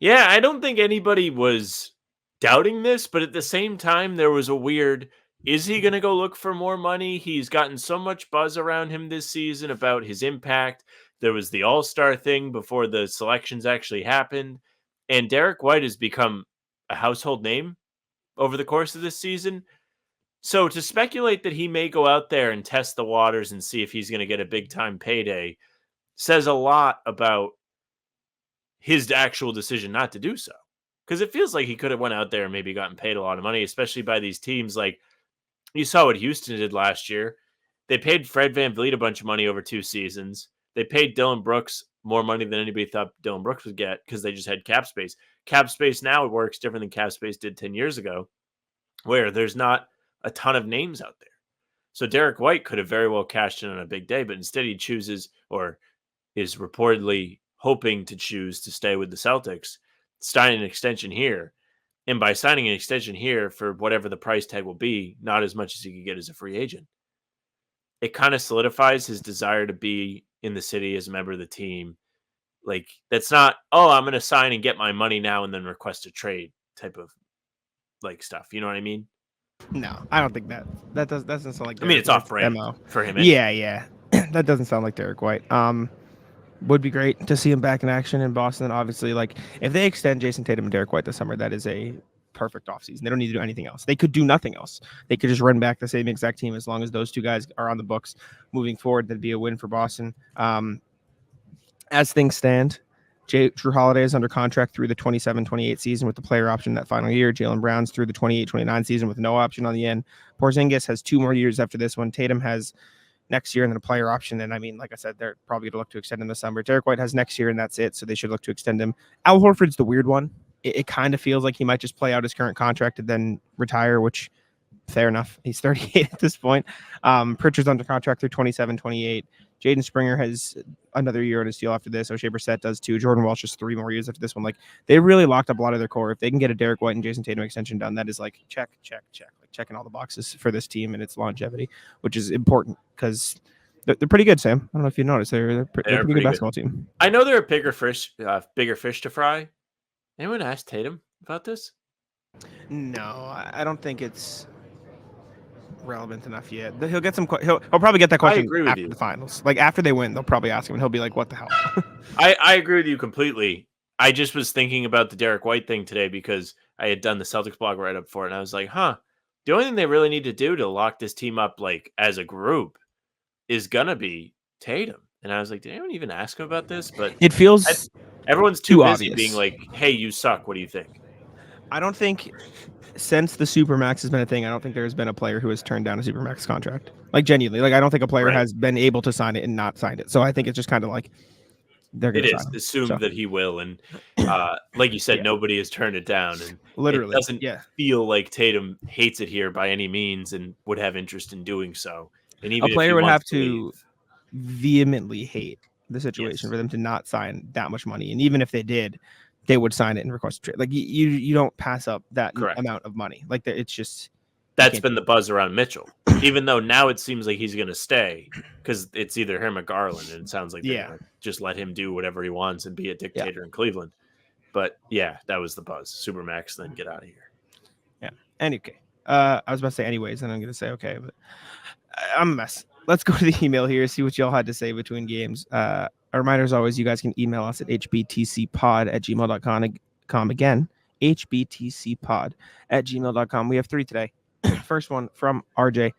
Yeah, I don't think anybody was doubting this, but at the same time, there was a weird, is he going to go look for more money? He's gotten so much buzz around him this season about his impact. There was the All-Star thing before the selections actually happened. And Derrick White has become a household name over the course of this season. So to speculate that he may go out there and test the waters and see if he's going to get a big-time payday says a lot about his actual decision not to do so. Because it feels like he could have went out there and maybe gotten paid a lot of money, especially by these teams. Like, you saw what Houston did last year. They paid Fred VanVleet a bunch of money over 2 seasons. They paid Dylan Brooks more money than anybody thought Dylan Brooks would get because they just had cap space. Cap space now works different than cap space did 10 years ago, where there's not a ton of names out there. So Derrick White could have very well cashed in on a big day, but instead he chooses, or is reportedly hoping to choose, to stay with the Celtics, signing an extension here. And by signing an extension here for whatever the price tag will be, not as much as he could get as a free agent, it kind of solidifies his desire to be in the city as a member of the team. Like, that's not, oh, I'm going to sign and get my money now and then request a trade type of like stuff. You know what I mean? No, I don't think that doesn't sound like. I mean, it's off brand MO for him. Anyway. Yeah. That doesn't sound like Derrick White. Would be great to see him back in action in Boston. Obviously, like if they extend Jason Tatum and Derrick White this summer, that is a perfect offseason. They don't need to do anything else. They could do nothing else. They could just run back the same exact team as long as those two guys are on the books moving forward. That'd be a win for Boston. As things stand, Drew Holiday is under contract through the 27-28 season with the player option that final year. Jaylen Brown's through the 28-29 season with no option on the end. Porzingis has 2 more years after this one. Tatum has next year and then a player option. And I mean, like I said, they're probably going to look to extend him this summer. Derrick White has next year and that's it. So they should look to extend him. Al Horford's the weird one. It kind of feels like he might just play out his current contract and then retire, which fair enough. He's 38 at this point. Pritchard's under contract through 27-28. Jaden Springer has another year on his deal after this. O'Shea Brissett does too. Jordan Walsh has 3 more years after this one. Like, they really locked up a lot of their core. If they can get a Derrick White and Jason Tatum extension done, that is like check. Like checking all the boxes for this team and its longevity, which is important because they're pretty good, Sam. I don't know if you noticed. They're a pretty good basketball team. I know they're a bigger fish to fry. Anyone asked Tatum about this? No, I don't think it's relevant enough yet. He'll get some. He'll probably get that question after the finals. Like after they win, they'll probably ask him, and he'll be like, "What the hell?" I agree with you completely. I just was thinking about the Derrick White thing today because I had done the Celtics blog write up for it, and I was like, "Huh, the only thing they really need to do to lock this team up, like as a group, is gonna be Tatum." And I was like, "Did anyone even ask him about this?" But it feels everyone's too busy obvious. being like, "Hey, you suck. What do you think?" I don't think. Since the Supermax has been a thing, I don't think there's been a player who has turned down a Supermax contract. Like genuinely, like I don't think a player has been able to sign it and not signed it. So I think it's just kind of like they're going to sign him. Assumed that he will, and like you said, nobody has turned it down. And literally, it doesn't feel like Tatum hates it here by any means, and would have interest in doing so. And even a player would have to leave, vehemently hate the situation for them to not sign that much money, and even if they did, they would sign it and request a trade. Like you don't pass up that amount of money. Like it's just that's been the buzz around Mitchell. Even though now it seems like he's going to stay because it's either him or Garland, and it sounds like they're gonna just let him do whatever he wants and be a dictator in Cleveland. But that was the buzz. Supermax, then get out of here. Yeah. Anyway, I was about to say anyways, and I'm going to say okay, but I'm a mess. Let's go to the email here, see what y'all had to say between games. A reminder, as always, you guys can email us at hbtcpod@gmail.com. Again, hbtcpod@gmail.com. We have 3 today. First one from RJ.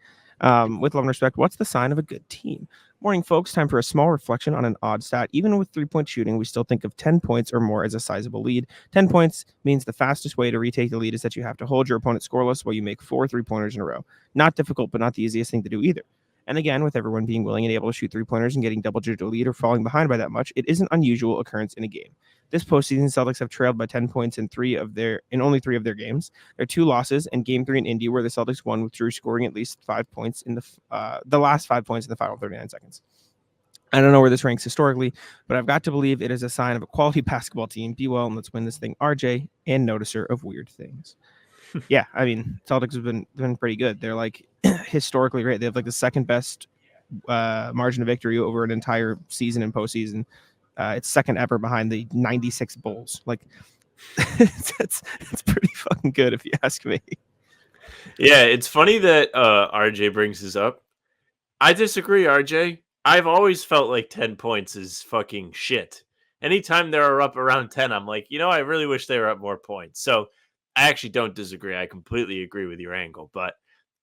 With love and respect, what's the sign of a good team? Morning, folks. Time for a small reflection on an odd stat. Even with 3-point shooting, we still think of 10 points or more as a sizable lead. 10 points means the fastest way to retake the lead is that you have to hold your opponent scoreless while you make 4 3-pointers in a row. Not difficult, but not the easiest thing to do either. And again, with everyone being willing and able to shoot 3-pointers and getting double-digit lead or falling behind by that much, it is an unusual occurrence in a game. This postseason, Celtics have trailed by 10 points in only 3 of their games. There are 2 losses, and Game 3 in Indy, where the Celtics won with Drew scoring at least 5 points in the last 5 points in the final 39 seconds. I don't know where this ranks historically, but I've got to believe it is a sign of a quality basketball team. Be well, and let's win this thing. RJ, and noticer of weird things. Yeah, I mean, Celtics have been pretty good. They're like historically great. They have like the second best margin of victory over an entire season and postseason. It's second ever behind the 96 Bulls. Like it's pretty fucking good if you ask me. Yeah, it's funny that RJ brings this up. I disagree, RJ. I've always felt like 10 points is fucking shit. Anytime they're up around 10, I'm like, I really wish they were up more points. So I actually don't disagree. I completely agree with your angle, but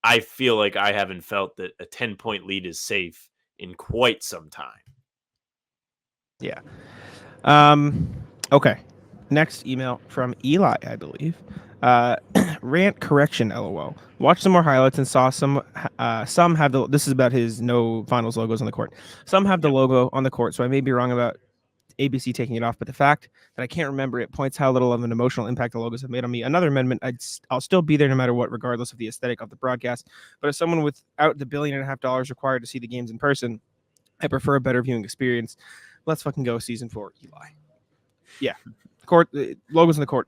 I feel like I haven't felt that a 10-point lead is safe in quite some time. Yeah. Okay. Next email from Eli, I believe. Rant correction, lol. Watch some more highlights and saw some have the. This is about his no finals logos on the court. Some have the logo on the court, so I may be wrong about ABC taking it off, but the fact that I can't remember it points how little of an emotional impact the logos have made on me. Another amendment, I'll still be there no matter what, regardless of the aesthetic of the broadcast. But as someone without the $1.5 billion required to see the games in person, I prefer a better viewing experience. Let's fucking go season 4, Eli. Yeah, court logos on the court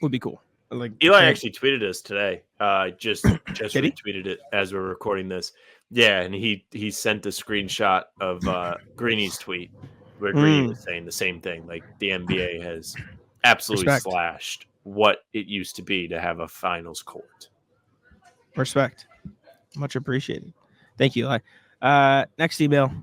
would be cool. Like Eli actually tweeted us today. Just Did he? retweeted it as we're recording this. Yeah, and he sent a screenshot of Greeny's tweet where Greeny was saying the same thing. Like the NBA has absolutely slashed what it used to be to have a finals court. Respect. Much appreciated. Thank you, Eli. Next email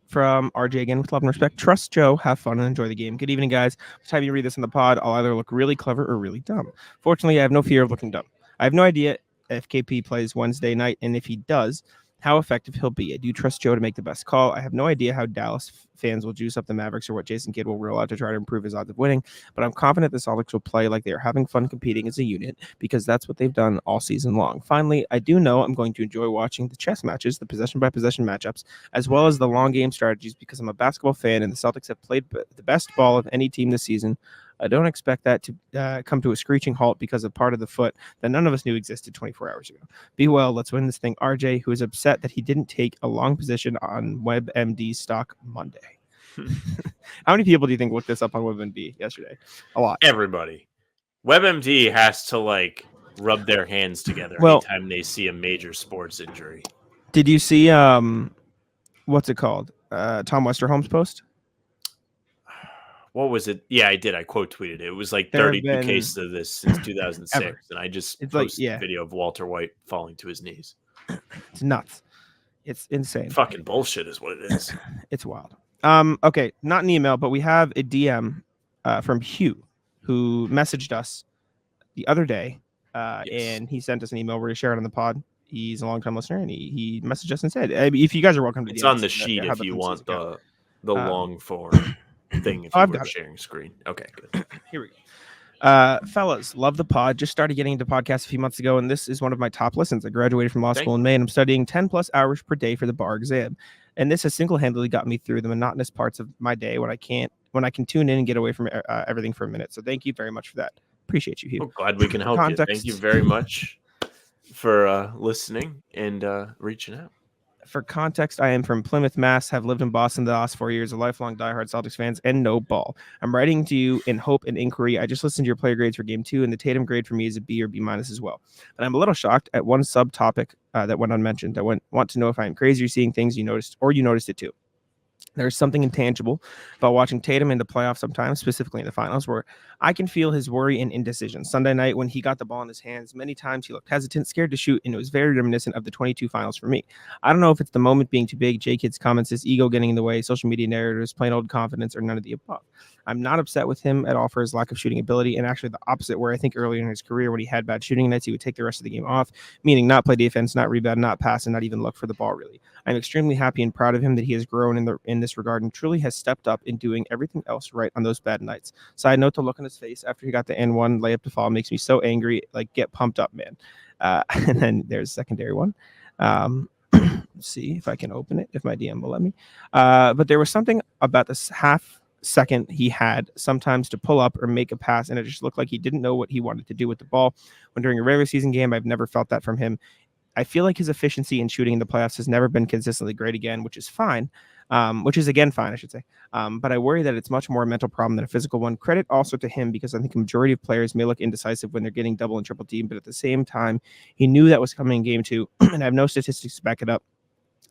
from RJ again with love and respect. Trust Joe. Have fun and enjoy the game. Good evening, guys. By the time you read this in the pod, I'll either look really clever or really dumb. Fortunately, I have no fear of looking dumb. I have no idea if KP plays Wednesday night, and if he does, how effective he'll be. I do trust Joe to make the best call. I have no idea how Dallas fans will juice up the Mavericks or what Jason Kidd will roll out to try to improve his odds of winning, but I'm confident the Celtics will play like they are having fun competing as a unit because that's what they've done all season long. Finally, I do know I'm going to enjoy watching the chess matches, the possession-by-possession matchups, as well as the long game strategies because I'm a basketball fan and the Celtics have played the best ball of any team this season. I don't expect that to come to a screeching halt because of part of the foot that none of us knew existed 24 hours ago. Be well. Let's win this thing. RJ, who is upset that he didn't take a long position on WebMD stock Monday. How many people do you think looked this up on WebMD yesterday? A lot. Everybody. WebMD has to like rub their hands together anytime they see a major sports injury. Did you see what's it called? Tom Westerholm's post? What was it? Yeah, I did. I quote tweeted it. It was like 32 cases of this since 2006, and I just posted a video of Walter White falling to his knees. It's nuts. It's insane. Fucking bullshit is what it is. It's wild. Okay, not an email, but we have a DM from Hugh who messaged us the other day, and he sent us an email where he shared it on the pod. He's a long-time listener, and he messaged us and said, if you guys are welcome to it's on the sheet if you want the long form thing if you were sharing screen. Okay, good. Here we go. Fellas, love the pod. Just started getting into podcasts a few months ago, and this is one of my top listens. I graduated from law school in May, and I'm studying 10 plus hours per day for the bar exam. And this has single-handedly got me through the monotonous parts of my day when I can tune in and get away from everything for a minute. So thank you very much for that. Appreciate you, Hugh. Well, glad we can help you. Thank you very much for listening and reaching out. For context, I am from Plymouth, Mass. Have lived in Boston the last 4 years. A lifelong diehard Celtics fans and no ball. I'm writing to you in hope and inquiry. I just listened to your player grades for Game 2, and the Tatum grade for me is a B or B- as well. And I'm a little shocked at one subtopic that went unmentioned. I want to know if I'm crazy or seeing things you noticed it too. There's something intangible about watching Tatum in the playoffs sometimes, specifically in the finals, where I can feel his worry and indecision. Sunday night, when he got the ball in his hands, many times he looked hesitant, scared to shoot, and it was very reminiscent of the 22 finals for me. I don't know if it's the moment being too big, J-Kid's comments, his ego getting in the way, social media narratives, plain old confidence, or none of the above. I'm not upset with him at all for his lack of shooting ability, and actually the opposite, where I think earlier in his career when he had bad shooting nights, he would take the rest of the game off, meaning not play defense, not rebound, not pass, and not even look for the ball, really. I'm extremely happy and proud of him that he has grown in this regard and truly has stepped up in doing everything else right on those bad nights. Side note, the look on his face after he got the N1 layup to fall makes me so angry. Like, get pumped up, man. And then there's a secondary one. Let's see if I can open it, if my DM will let me. But there was something about this half second he had sometimes to pull up or make a pass, and it just looked like he didn't know what he wanted to do with the ball. When during a regular season game, I've never felt that from him. I feel like his efficiency in shooting in the playoffs has never been consistently great again, which is fine. Which is again fine, I should say. But I worry that it's much more a mental problem than a physical one. Credit also to him because I think a majority of players may look indecisive when they're getting double and triple team, but at the same time, he knew that was coming in game 2, and I have no statistics to back it up.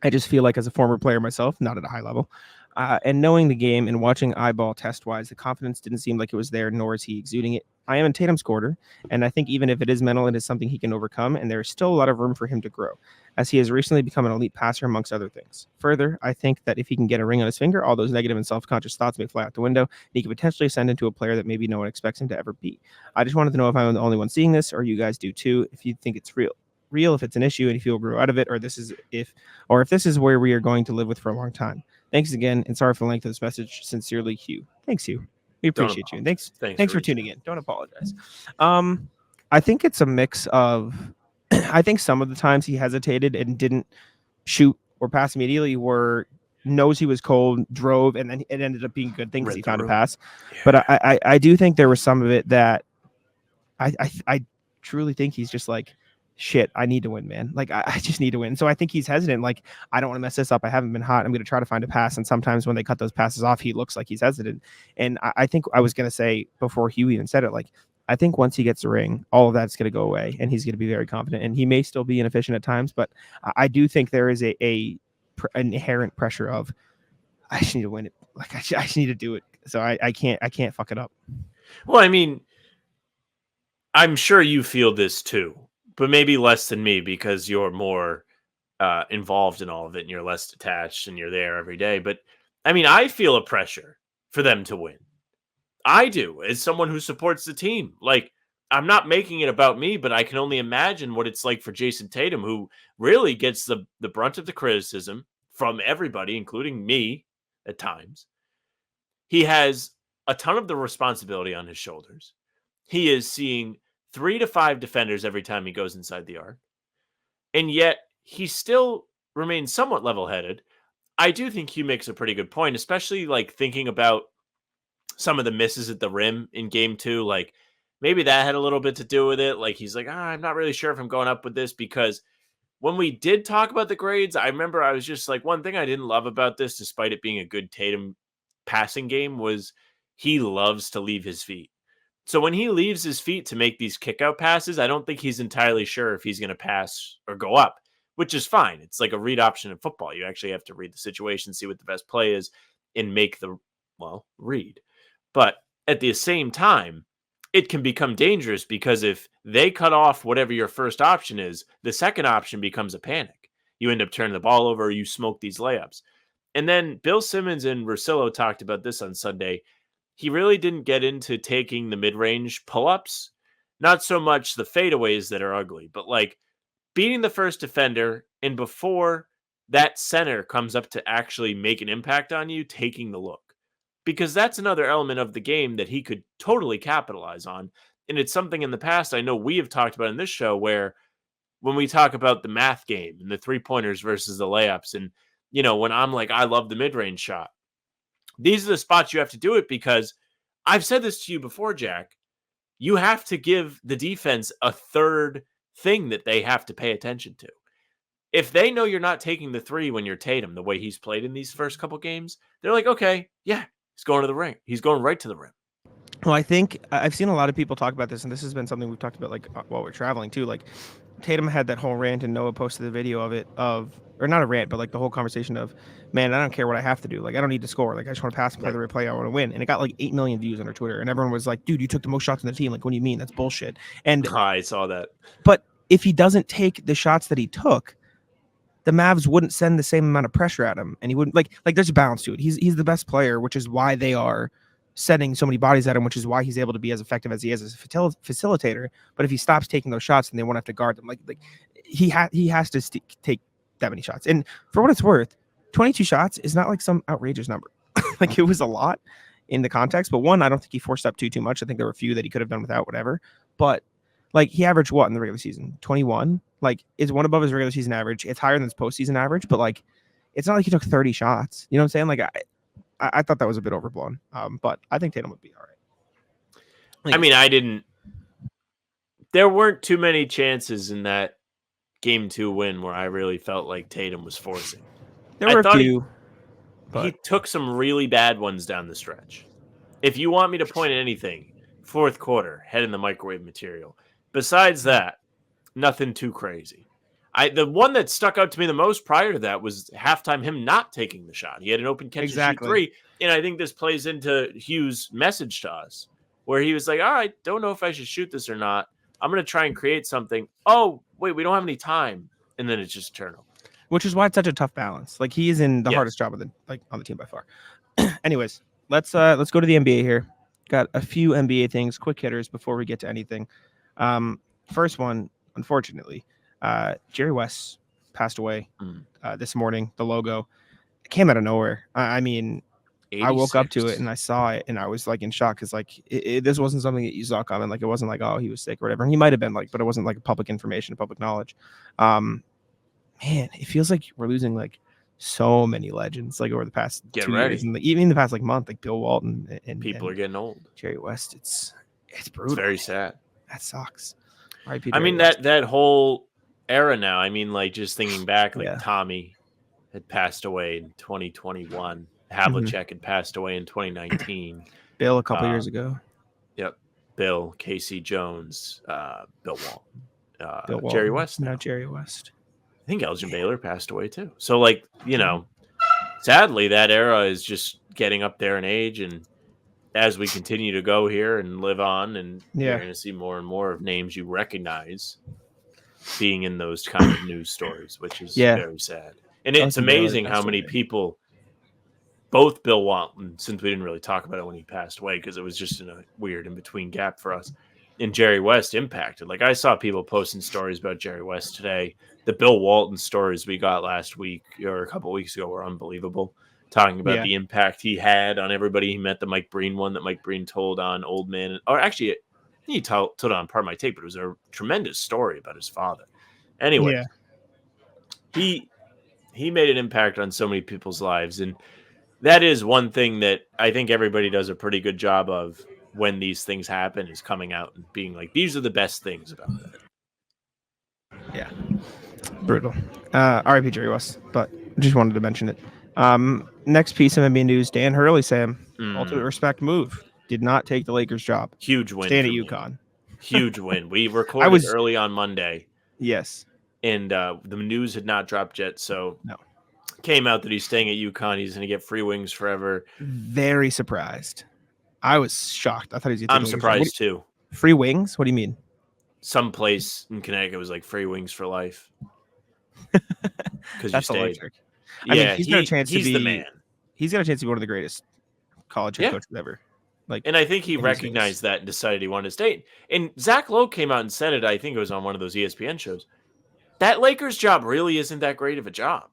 I just feel like as a former player myself, not at a high level, and knowing the game and watching eyeball test-wise, the confidence didn't seem like it was there, nor is he exuding it. I am a Tatum's quarter, and I think even if it is mental, it is something he can overcome, and there is still a lot of room for him to grow, as he has recently become an elite passer, amongst other things. Further, I think that if he can get a ring on his finger, all those negative and self-conscious thoughts may fly out the window, and he could potentially ascend into a player that maybe no one expects him to ever be. I just wanted to know if I'm the only one seeing this, or you guys do too, if you think it's real, if it's an issue, and if you'll grow out of it, or if this is where we are going to live with for a long time. Thanks again, and sorry for the length of this message. Sincerely, Hugh. Thanks, Hugh. We appreciate you. And thanks for tuning in. Don't apologize. I think it's a mix of, I think some of the times he hesitated and didn't shoot or pass immediately were knows he was cold, drove, and then it ended up being a good thing because he found a pass. Yeah. But I do think there was some of it that I truly think he's just like, shit, I need to win, man. Like, I just need to win. So I think he's hesitant. Like, I don't want to mess this up. I haven't been hot. I'm going to try to find a pass. And sometimes when they cut those passes off, he looks like he's hesitant. And I think I was going to say before Hugh even said it, like, I think once he gets the ring, all of that's going to go away and he's going to be very confident. And he may still be inefficient at times, but I do think there is an inherent pressure of, I just need to win it. Like, I just need to do it. So I can't fuck it up. Well, I mean, I'm sure you feel this too, but maybe less than me because you're more involved in all of it and you're less detached and you're there every day. But I mean, I feel a pressure for them to win. I do, as someone who supports the team. Like, I'm not making it about me, but I can only imagine what it's like for Jason Tatum, who really gets the brunt of the criticism from everybody, including me at times. He has a ton of the responsibility on his shoulders. He is seeing 3 to 5 defenders every time he goes inside the arc. And yet he still remains somewhat level-headed. I do think Hugh makes a pretty good point, especially like thinking about some of the misses at the rim in game 2. Like, maybe that had a little bit to do with it. Like, he's like, I'm not really sure if I'm going up with this, because when we did talk about the grades, I remember I was just like, one thing I didn't love about this, despite it being a good Tatum passing game, was he loves to leave his feet. So when he leaves his feet to make these kick-out passes, I don't think he's entirely sure if he's going to pass or go up, which is fine. It's like a read option in football. You actually have to read the situation, see what the best play is, and make the, read. But at the same time, it can become dangerous because if they cut off whatever your first option is, the second option becomes a panic. You end up turning the ball over, or you smoke these layups. And then Bill Simmons and Russillo talked about this on Sunday. He really didn't get into taking the mid-range pull-ups, not so much the fadeaways that are ugly, but like beating the first defender, and before that center comes up to actually make an impact on you, taking the look. Because that's another element of the game that he could totally capitalize on. And it's something in the past I know we have talked about in this show, where when we talk about the math game and the three-pointers versus the layups, and, you know, when I'm like, I love the mid-range shot, these are the spots you have to do it, because I've said this to you before, Jack, you have to give the defense a third thing that they have to pay attention to. If they know you're not taking the three when you're Tatum, the way he's played in these first couple games, they're like, okay, yeah, he's going to the ring. He's going right to the rim. Well, I think I've seen a lot of people talk about this, and this has been something we've talked about like while we're traveling too. Like, Tatum had that whole rant, and Noah posted the video of it, or not a rant, but like the whole conversation of, man, I don't care what I have to do. Like, I don't need to score. Like, I just want to pass and play the replay. I want to win. And it got like 8 million views on her Twitter, and everyone was like, dude, you took the most shots in the team. Like, what do you mean? That's bullshit. And I saw that. But if he doesn't take the shots that he took, the Mavs wouldn't send the same amount of pressure at him, and he wouldn't like there's a balance to it. He's the best player, which is why they are setting so many bodies at him, which is why he's able to be as effective as he is as a facilitator. But if he stops taking those shots, then they won't have to guard them. Like he has to take that many shots. And for what it's worth, 22 shots is not like some outrageous number. Like, it was a lot in the context. But one, I don't think he forced up too much. I think there were a few that he could have done without, whatever. But like, he averaged what in the regular season? 21. Like, it's one above his regular season average. It's higher than his postseason average, but like, it's not like he took 30 shots. You know what I'm saying? Like, I thought that was a bit overblown. But I think Tatum would be all right. I mean, there weren't too many chances in that game 2 win where I really felt like Tatum was forcing. There were a few. He took some really bad ones down the stretch. If you want me to point at anything, fourth quarter, head in the microwave material. Besides that, nothing too crazy. The one that stuck out to me the most prior to that was halftime, him not taking the shot. He had an open catch and shoot three. And I think this plays into Hugh's message to us, where he was like, all right, don't know if I should shoot this or not. I'm going to try and create something. Oh, wait, we don't have any time. And then it's just a turnover. Which is why it's such a tough balance. Like, he is in the hardest job on the team by far. Anyways, let's go to the NBA here. Got a few NBA things, quick hitters before we get to anything. First one, unfortunately, Jerry West passed away this morning. The logo came out of nowhere. I mean, I woke up to 86. it and I saw it and I was like in shock because like this wasn't something that you saw coming. Like it wasn't like, oh, he was sick or whatever. And he might have been like, but it wasn't like public information, public knowledge. Man, it feels like we're losing like so many legends like over the past 2 years and even the past like month, like Bill Walton and people are getting old. Jerry West. It's brutal. It's very sad. That sucks. R.I.P. I Jerry mean, West. that whole era now, I mean, like just thinking back, like Yeah. Tommy had passed away in 2021. Havlicek had passed away in 2019. Bill a couple years ago. Yep. Bill, Casey Jones, Bill Walton, Bill Walton. Jerry West. No, Jerry West. I think Elgin Baylor passed away too. So, like, you know, sadly, that era is just getting up there in age. And as we continue to go here and live on, and you're going to see more and more of names you recognize being in those kind of news stories, which is very sad. And it's amazing how many people, both Bill Walton, since we didn't really talk about it when he passed away because it was just in a weird in-between gap for us, and Jerry West impacted. Like, I saw people posting stories about Jerry West today. The Bill Walton stories we got last week or a couple of weeks ago were unbelievable, talking about the impact he had on everybody. He met the Mike Breen one that Mike Breen told on Old Man. Or actually, he told it on Part of My Tape, but it was a tremendous story about his father. Anyway, he made an impact on so many people's lives, and that is one thing that I think everybody does a pretty good job of when these things happen, is coming out and being like, these are the best things about that. Yeah. Brutal. R.I.P. Jerry West, but just wanted to mention it. Next piece of NBA news, Dan Hurley, Sam. Ultimate respect move. Did not take the Lakers job. Huge win. Staying at UConn. Huge win. We recorded early on Monday. Yes. And the news had not dropped yet, so came out that he's staying at UConn. He's going to get free wings forever. Very surprised. I was shocked. I thought he was. I'm surprised too. Free wings? What do you mean? Some place in Connecticut was like free wings for life. Because you stayed. Electric. Yeah, I mean, he's got a chance to be the man. He's got a chance to be one of the greatest college head coaches ever. Like, and I think he recognized that and decided he wanted to stay. And Zach Lowe came out and said it. I think it was on one of those ESPN shows. That Lakers job really isn't that great of a job.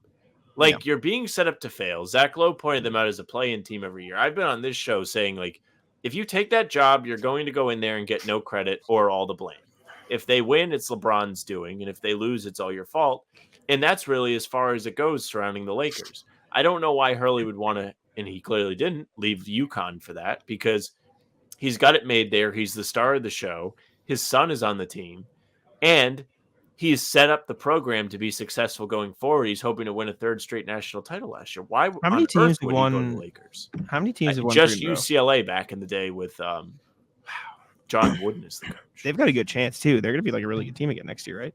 Like, you're being set up to fail. Zach Lowe pointed them out as a play-in team every year. I've been on this show saying, like, if you take that job, you're going to go in there and get no credit or all the blame. If they win, it's LeBron's doing. And if they lose, it's all your fault. And that's really as far as it goes surrounding the Lakers. I don't know why Hurley would want to, and he clearly didn't, leave UConn for that, because he's got it made there. He's the star of the show. His son is on the team. And he's set up the program to be successful going forward. He's hoping to win a third straight national title last year. Why? How many teams would won? he go to the Lakers? How many teams have won? Just UCLA back in the day with John Wooden as the coach. They've got a good chance too. They're going to be like a really good team again next year, right?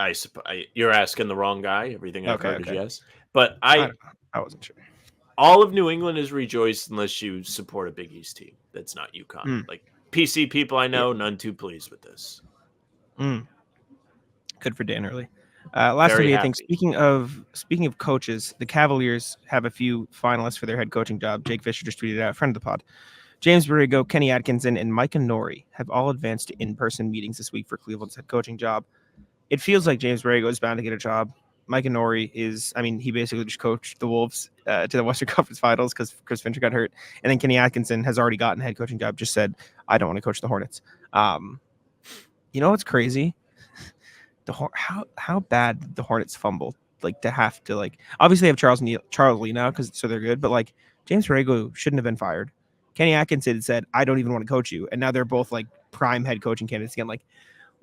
I suppose you're asking the wrong guy. Everything I've heard is yes, but I wasn't sure. All of New England is rejoiced unless you support a Big East team that's not UConn. Like PC people I know, none too pleased with this. Good for Dan Hurley. Last NBA thing. Speaking of coaches, the Cavaliers have a few finalists for their head coaching job. Jake Fisher just tweeted out, friend of the pod. James Borrego, Kenny Atkinson, and Micah Norrie have all advanced to in-person meetings this week for Cleveland's head coaching job. It feels like James Borrego is bound to get a job. Micah Norrie is, I mean, he basically just coached the Wolves to the Western Conference Finals because Chris Fincher got hurt. And then Kenny Atkinson has already gotten a head coaching job, just said, I don't want to coach the Hornets. You know what's crazy? How bad the Hornets fumbled, like to have to like, obviously they have Charles Lee now because so they're good, but like James Borrego shouldn't have been fired. Kenny Atkinson said, I don't even want to coach you. And now they're both like prime head coaching candidates again. Like,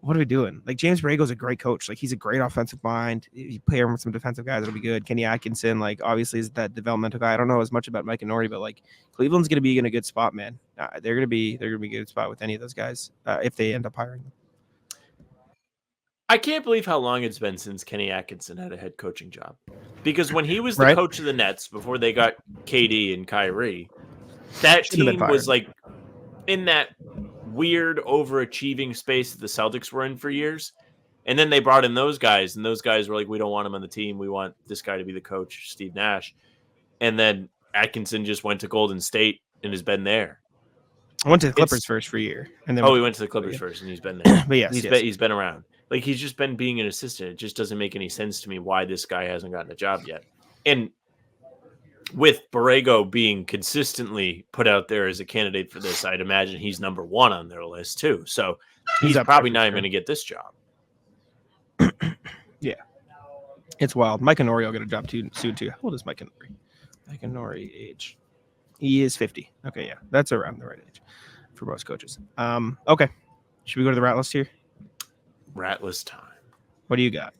what are we doing? Like, James Borrego's a great coach. Like, he's a great offensive mind. You pair him with some defensive guys, it'll be good. Kenny Atkinson, like, obviously is that developmental guy. I don't know as much about Mike and Norrie, but like, Cleveland's going to be in a good spot, man. They're going to be a good spot with any of those guys if they end up hiring them. I can't believe how long it's been since Kenny Atkinson had a head coaching job. Because when he was the coach of the Nets before they got KD and Kyrie, that team was like in that weird overachieving space that the Celtics were in for years. And then they brought in those guys, and those guys were like, we don't want him on the team. We want this guy to be the coach, Steve Nash. And then Atkinson just went to Golden State and has been there. I went to the Clippers first for a year. And then he went to the Clippers first, and he's been there. But yes, he's been around. Like, he's just been being an assistant. It just doesn't make any sense to me why this guy hasn't gotten a job yet. And with Borrego being consistently put out there as a candidate for this, I'd imagine he's number 1 on their list too. So he's up probably there for not even sure. going to get this job. Yeah. It's wild. Mike Honori will get a job soon too. How old is Mike Honori? Mike Honori age. He is 50. Okay, yeah. That's around the right age for most coaches. Okay. Should we go to the rat list here? Rat list time. What do you got?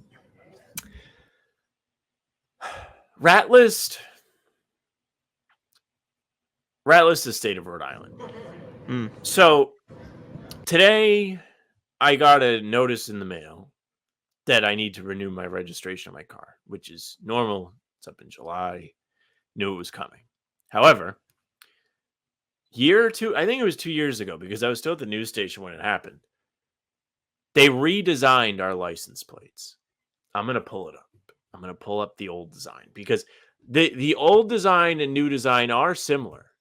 Rat list. Rat list is state of Rhode Island. So today I got a notice in the mail that I need to renew my registration on my car, which is normal. It's up in July. Knew it was coming. However, year or two, I think it was 2 years ago, because I was still at the news station when it happened. They redesigned our license plates. I'm going to pull it up. I'm going to pull up the old design, because the old design and new design are similar.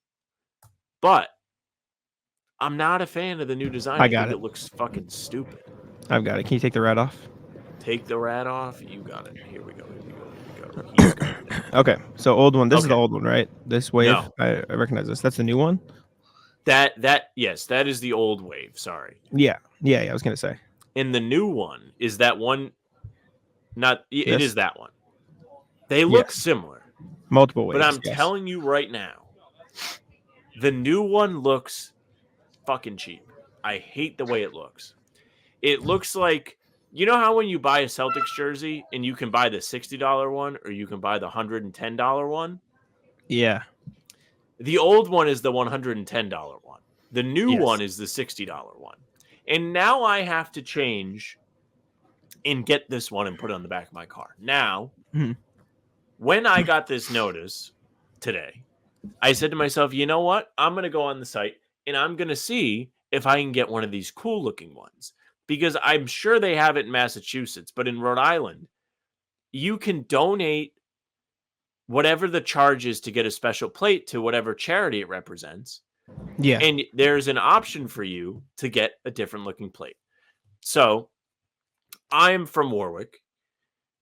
But I'm not a fan of the new design. I think it looks fucking stupid. I've got it. Can you take the rat off? Take the rat off. You got it. Here we go. He's got it. Okay. So old one. This is the old one, right? This wave. No. I recognize this. That's the new one? Yes, that is the old wave. Sorry. Yeah. I was gonna say. And the new one is that one. It This? is that one. They look similar. Multiple waves. But I'm telling you right now, the new one looks fucking cheap. I hate the way it looks. It looks like, you know how when you buy a Celtics jersey and you can buy the $60 one or you can buy the $110 one? Yeah. The old one is the $110 one. The new one is the $60 one. And now I have to change and get this one and put it on the back of my car. Now, when I got this notice today, I said to myself, you know what? I'm going to go on the site and I'm going to see if I can get one of these cool looking ones, because I'm sure they have it in Massachusetts, but in Rhode Island, you can donate whatever the charge is to get a special plate to whatever charity it represents. Yeah. And there's an option for you to get a different looking plate. So I'm from Warwick.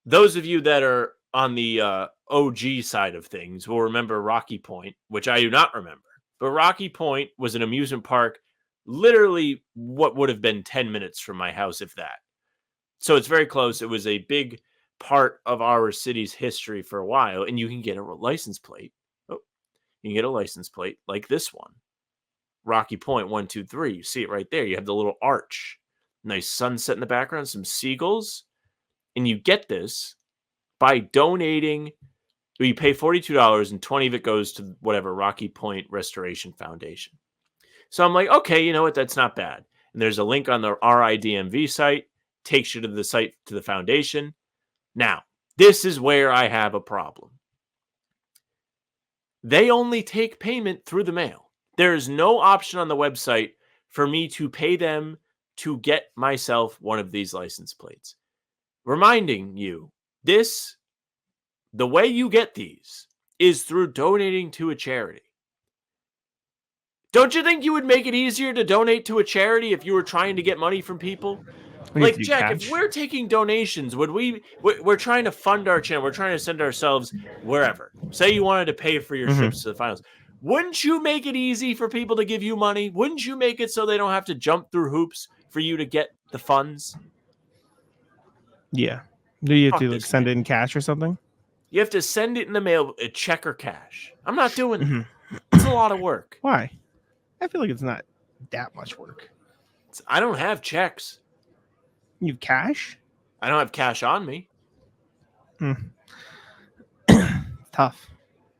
Those of you that are on the OG side of things will remember Rocky Point, which I do not remember. But Rocky Point was an amusement park, literally what would have been 10 minutes from my house, if that. So it's very close. It was a big part of our city's history for a while. And you can get a license plate. Oh, you can get a license plate like this one. Rocky Point 1, 2, 3. You see it right there. You have the little arch. Nice sunset in the background, some seagulls. And you get this by donating. You pay $42 and $20 of it goes to whatever, Rocky Point Restoration Foundation. So I'm like, okay, you know what? That's not bad. And there's a link on the RIDMV site, takes you to the site, to the foundation. Now, this is where I have a problem. They only take payment through the mail. There is no option on the website for me to pay them to get myself one of these license plates. Reminding you, the way you get these is through donating to a charity. Don't you think you would make it easier to donate to a charity if you were trying to get money from people? Like, Jack, if we're taking donations, we're trying to fund our channel. We're trying to send ourselves wherever. Say you wanted to pay for your trips to the finals. Wouldn't you make it easy for people to give you money? Wouldn't you make it so they don't have to jump through hoops for you to get the funds? Yeah. Do you have to send it in cash or something? You have to send it in the mail, a check or cash. I'm not doing it. It's a lot of work. Why? I feel like it's not that much work. I don't have checks. You have cash? I don't have cash on me. Tough.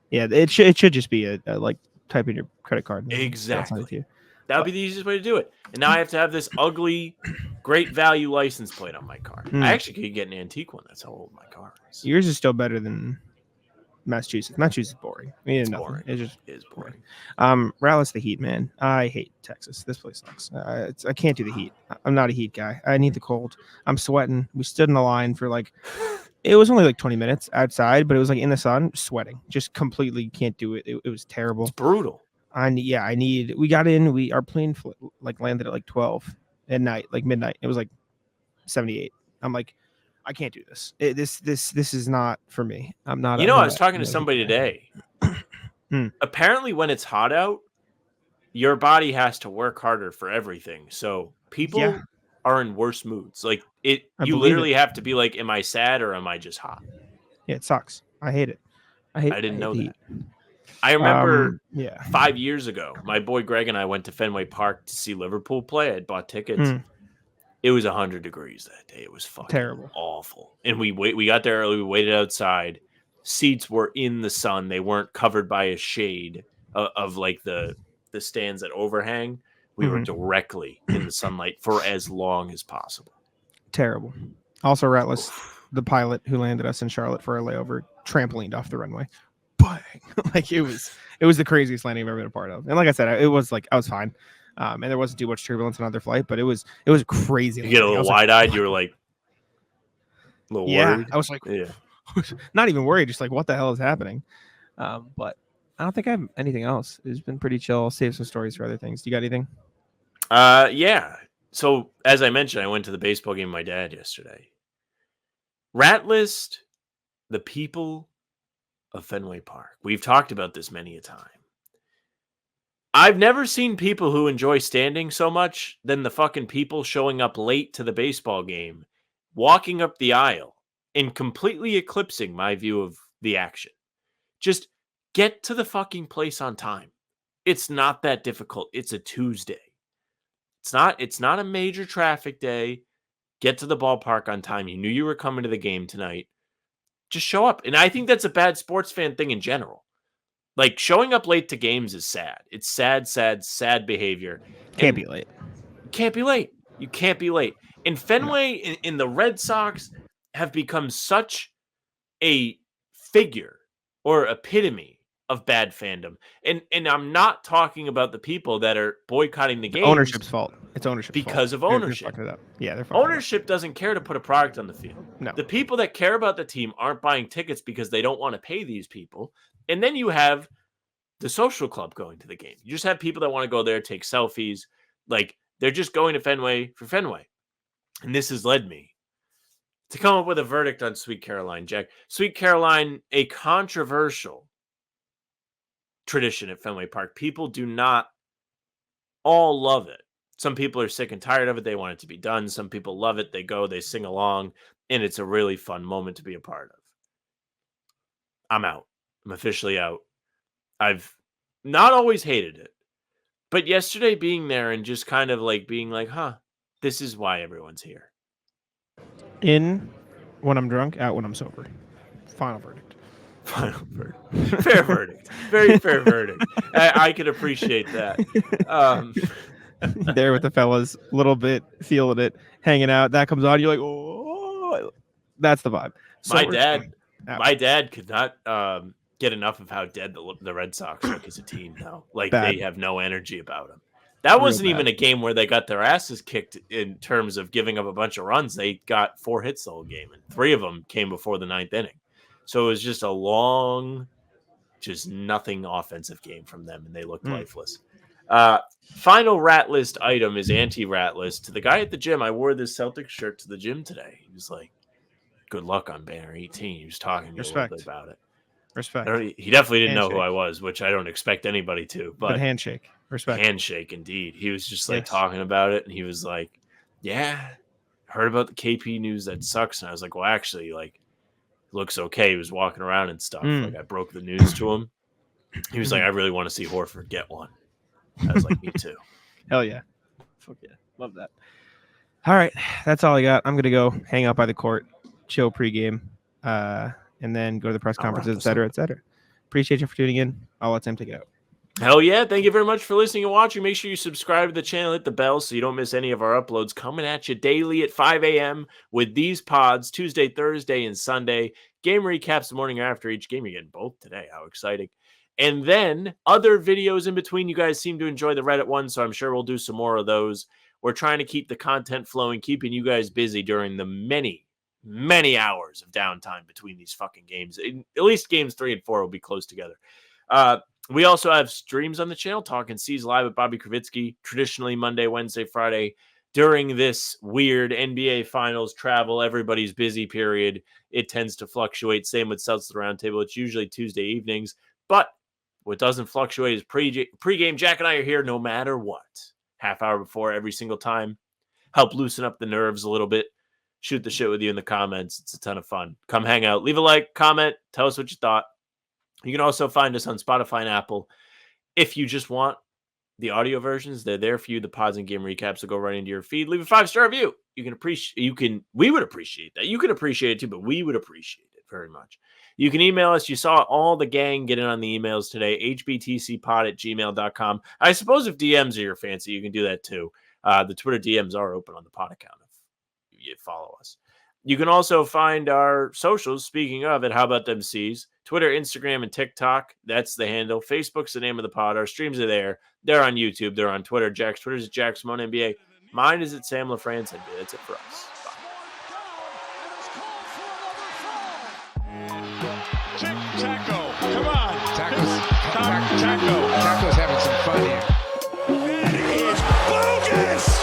Yeah, it should just be a like type in your credit card. Exactly. That would be the easiest way to do it. And now I have to have this ugly, great value license plate on my car. I actually could get an antique one. That's how old my car is. Yours is still better than Massachusetts. Massachusetts is boring. It's boring. It just is boring. Rallis the heat, man. I hate Texas. This place sucks. I can't do the heat. I'm not a heat guy. I need the cold. I'm sweating. We stood in the line for it was only 20 minutes outside, but it was in the sun, sweating. Just completely can't do it. It was terrible. It's brutal. We got in. Our plane landed at 12 at night, midnight. It was 78. I'm like, I can't do this. This is not for me. I'm not. I was talking to somebody today, Apparently when it's hot out, your body has to work harder for everything. So people are in worse moods. Like you literally have to be like, am I sad or am I just hot? Yeah, it sucks. I hate it. I didn't know the that. I remember 5 years ago, my boy Greg and I went to Fenway Park to see Liverpool play. I had bought tickets. It was 100 degrees that day. It was fucking terrible, awful. And we got there early. We waited outside. Seats were in the sun. They weren't covered by a shade of like the stands that overhang. We were directly in the sunlight for as long as possible. Terrible. Also, Rattless, the pilot who landed us in Charlotte for our layover, trampolined off the runway. Bang! Like it was the craziest landing I've ever been a part of. And like I said, it was like I was fine. And there wasn't too much turbulence on other flight, but it was crazy. You get a little wide-eyed. You were like, a little worried. I was like, not even worried, just like what the hell is happening. But I don't think I have anything else. It's been pretty chill. I'll save some stories for other things. Do you got anything? Yeah. So as I mentioned, I went to the baseball game with my dad yesterday. Rat list, the people of Fenway Park. We've talked about this many a time. I've never seen people who enjoy standing so much than the fucking people showing up late to the baseball game, walking up the aisle, and completely eclipsing my view of the action. Just get to the fucking place on time. It's not that difficult. It's a Tuesday. It's not a major traffic day. Get to the ballpark on time. You knew you were coming to the game tonight. Just show up. And I think that's a bad sports fan thing in general. Like, showing up late to games is sad. It's sad behavior. Can't be late. Can't be late. You can't be late. And Fenway in the Red Sox have become such a figure or epitome of bad fandom. And I'm not talking about the people that are boycotting the games. Ownership's fault. It's ownership's fault. Because of ownership. They're fucking it up. Yeah, they're fucking ownership doesn't care to put a product on the field. No. The people that care about the team aren't buying tickets because they don't want to pay these people. And then you have the social club going to the game. You just have people that want to go there, take selfies. Like, they're just going to Fenway for Fenway. And this has led me to come up with a verdict on Sweet Caroline, Jack. Sweet Caroline, a controversial tradition at Fenway Park. People do not all love it. Some people are sick and tired of it. They want it to be done. Some people love it. They go, they sing along, and it's a really fun moment to be a part of. I'm out. I'm officially out. I've not always hated it, but yesterday being there and just kind of like being like, this is why everyone's here. In when I'm drunk, out when I'm sober. Final verdict. Final verdict. Fair verdict. Very fair verdict. I could appreciate that. There with the fellas, a little bit, feeling it, hanging out. That comes on, you're like, oh, that's the vibe. My dad could not get enough of how dead the Red Sox look as a team now. Like, they have no energy about them. That wasn't even a game where they got their asses kicked in terms of giving up a bunch of runs. They got 4 hits the whole game, and 3 of them came before the 9th inning. So it was just a long, just nothing offensive game from them, and they looked lifeless. Final rat list item is anti-rat list. To the guy at the gym, I wore this Celtics shirt to the gym today. He was like, good luck on banner 18. He was talking to me a little bit about it. Respect. He definitely didn't know who I was, which I don't expect anybody to. But handshake. Respect. Handshake, indeed. He was just like talking about it, and he was like, yeah, heard about the KP news. That sucks. And I was like, well, actually, like, looks okay. He was walking around and stuff. Like, I broke the news to him. He was like, I really want to see Horford get one. I was like, me too. Hell yeah. Fuck yeah. Love that. All right. That's all I got. I'm going to go hang out by the court, chill pregame, and then go to the press conferences, et cetera, et cetera. Appreciate you for tuning in. I'll let Tim take it out. Hell yeah. Thank you very much for listening and watching. Make sure you subscribe to the channel, hit the bell so you don't miss any of our uploads coming at you daily at 5 a.m. with these pods, Tuesday, Thursday, and Sunday. Game recaps the morning after each game. You're getting both today. How exciting. And then other videos in between. You guys seem to enjoy the Reddit one, so I'm sure we'll do some more of those. We're trying to keep the content flowing, keeping you guys busy during the many hours of downtime between these fucking games. At least games 3 and 4 will be close together. We also have streams on the channel, Talking C's live with Bobby Kravitsky, traditionally Monday, Wednesday, Friday. During this weird NBA Finals travel, everybody's busy period, it tends to fluctuate. Same with Celtics Roundtable. It's usually Tuesday evenings, but What doesn't fluctuate is pregame. Jack and I are here no matter what. Half hour before every single time. Help loosen up the nerves a little bit. Shoot the shit with you in the comments. It's a ton of fun. Come hang out. Leave a like, comment, tell us what you thought. You can also find us on Spotify and Apple. If you just want the audio versions, they're there for you. The pods and game recaps will go right into your feed. Leave a 5-star review. We would appreciate that. You can appreciate it too, but we would appreciate it very much. You can email us. You saw all the gang get in on the emails today. hbtcpod@gmail.com. I suppose if DMs are your fancy, you can do that too. The Twitter DMs are open on the pod account if you follow us. You can also find our socials, speaking of it, How About Them C's, Twitter, Instagram, and TikTok. That's the handle. Facebook's the name of the pod. Our streams are there. They're on YouTube. They're on Twitter. Jack's Twitter's at Jack Simone NBA. Mine is at Sam LaFrance NBA. That's it for us. Taco, come on. Taco's having some fun here. That is bogus.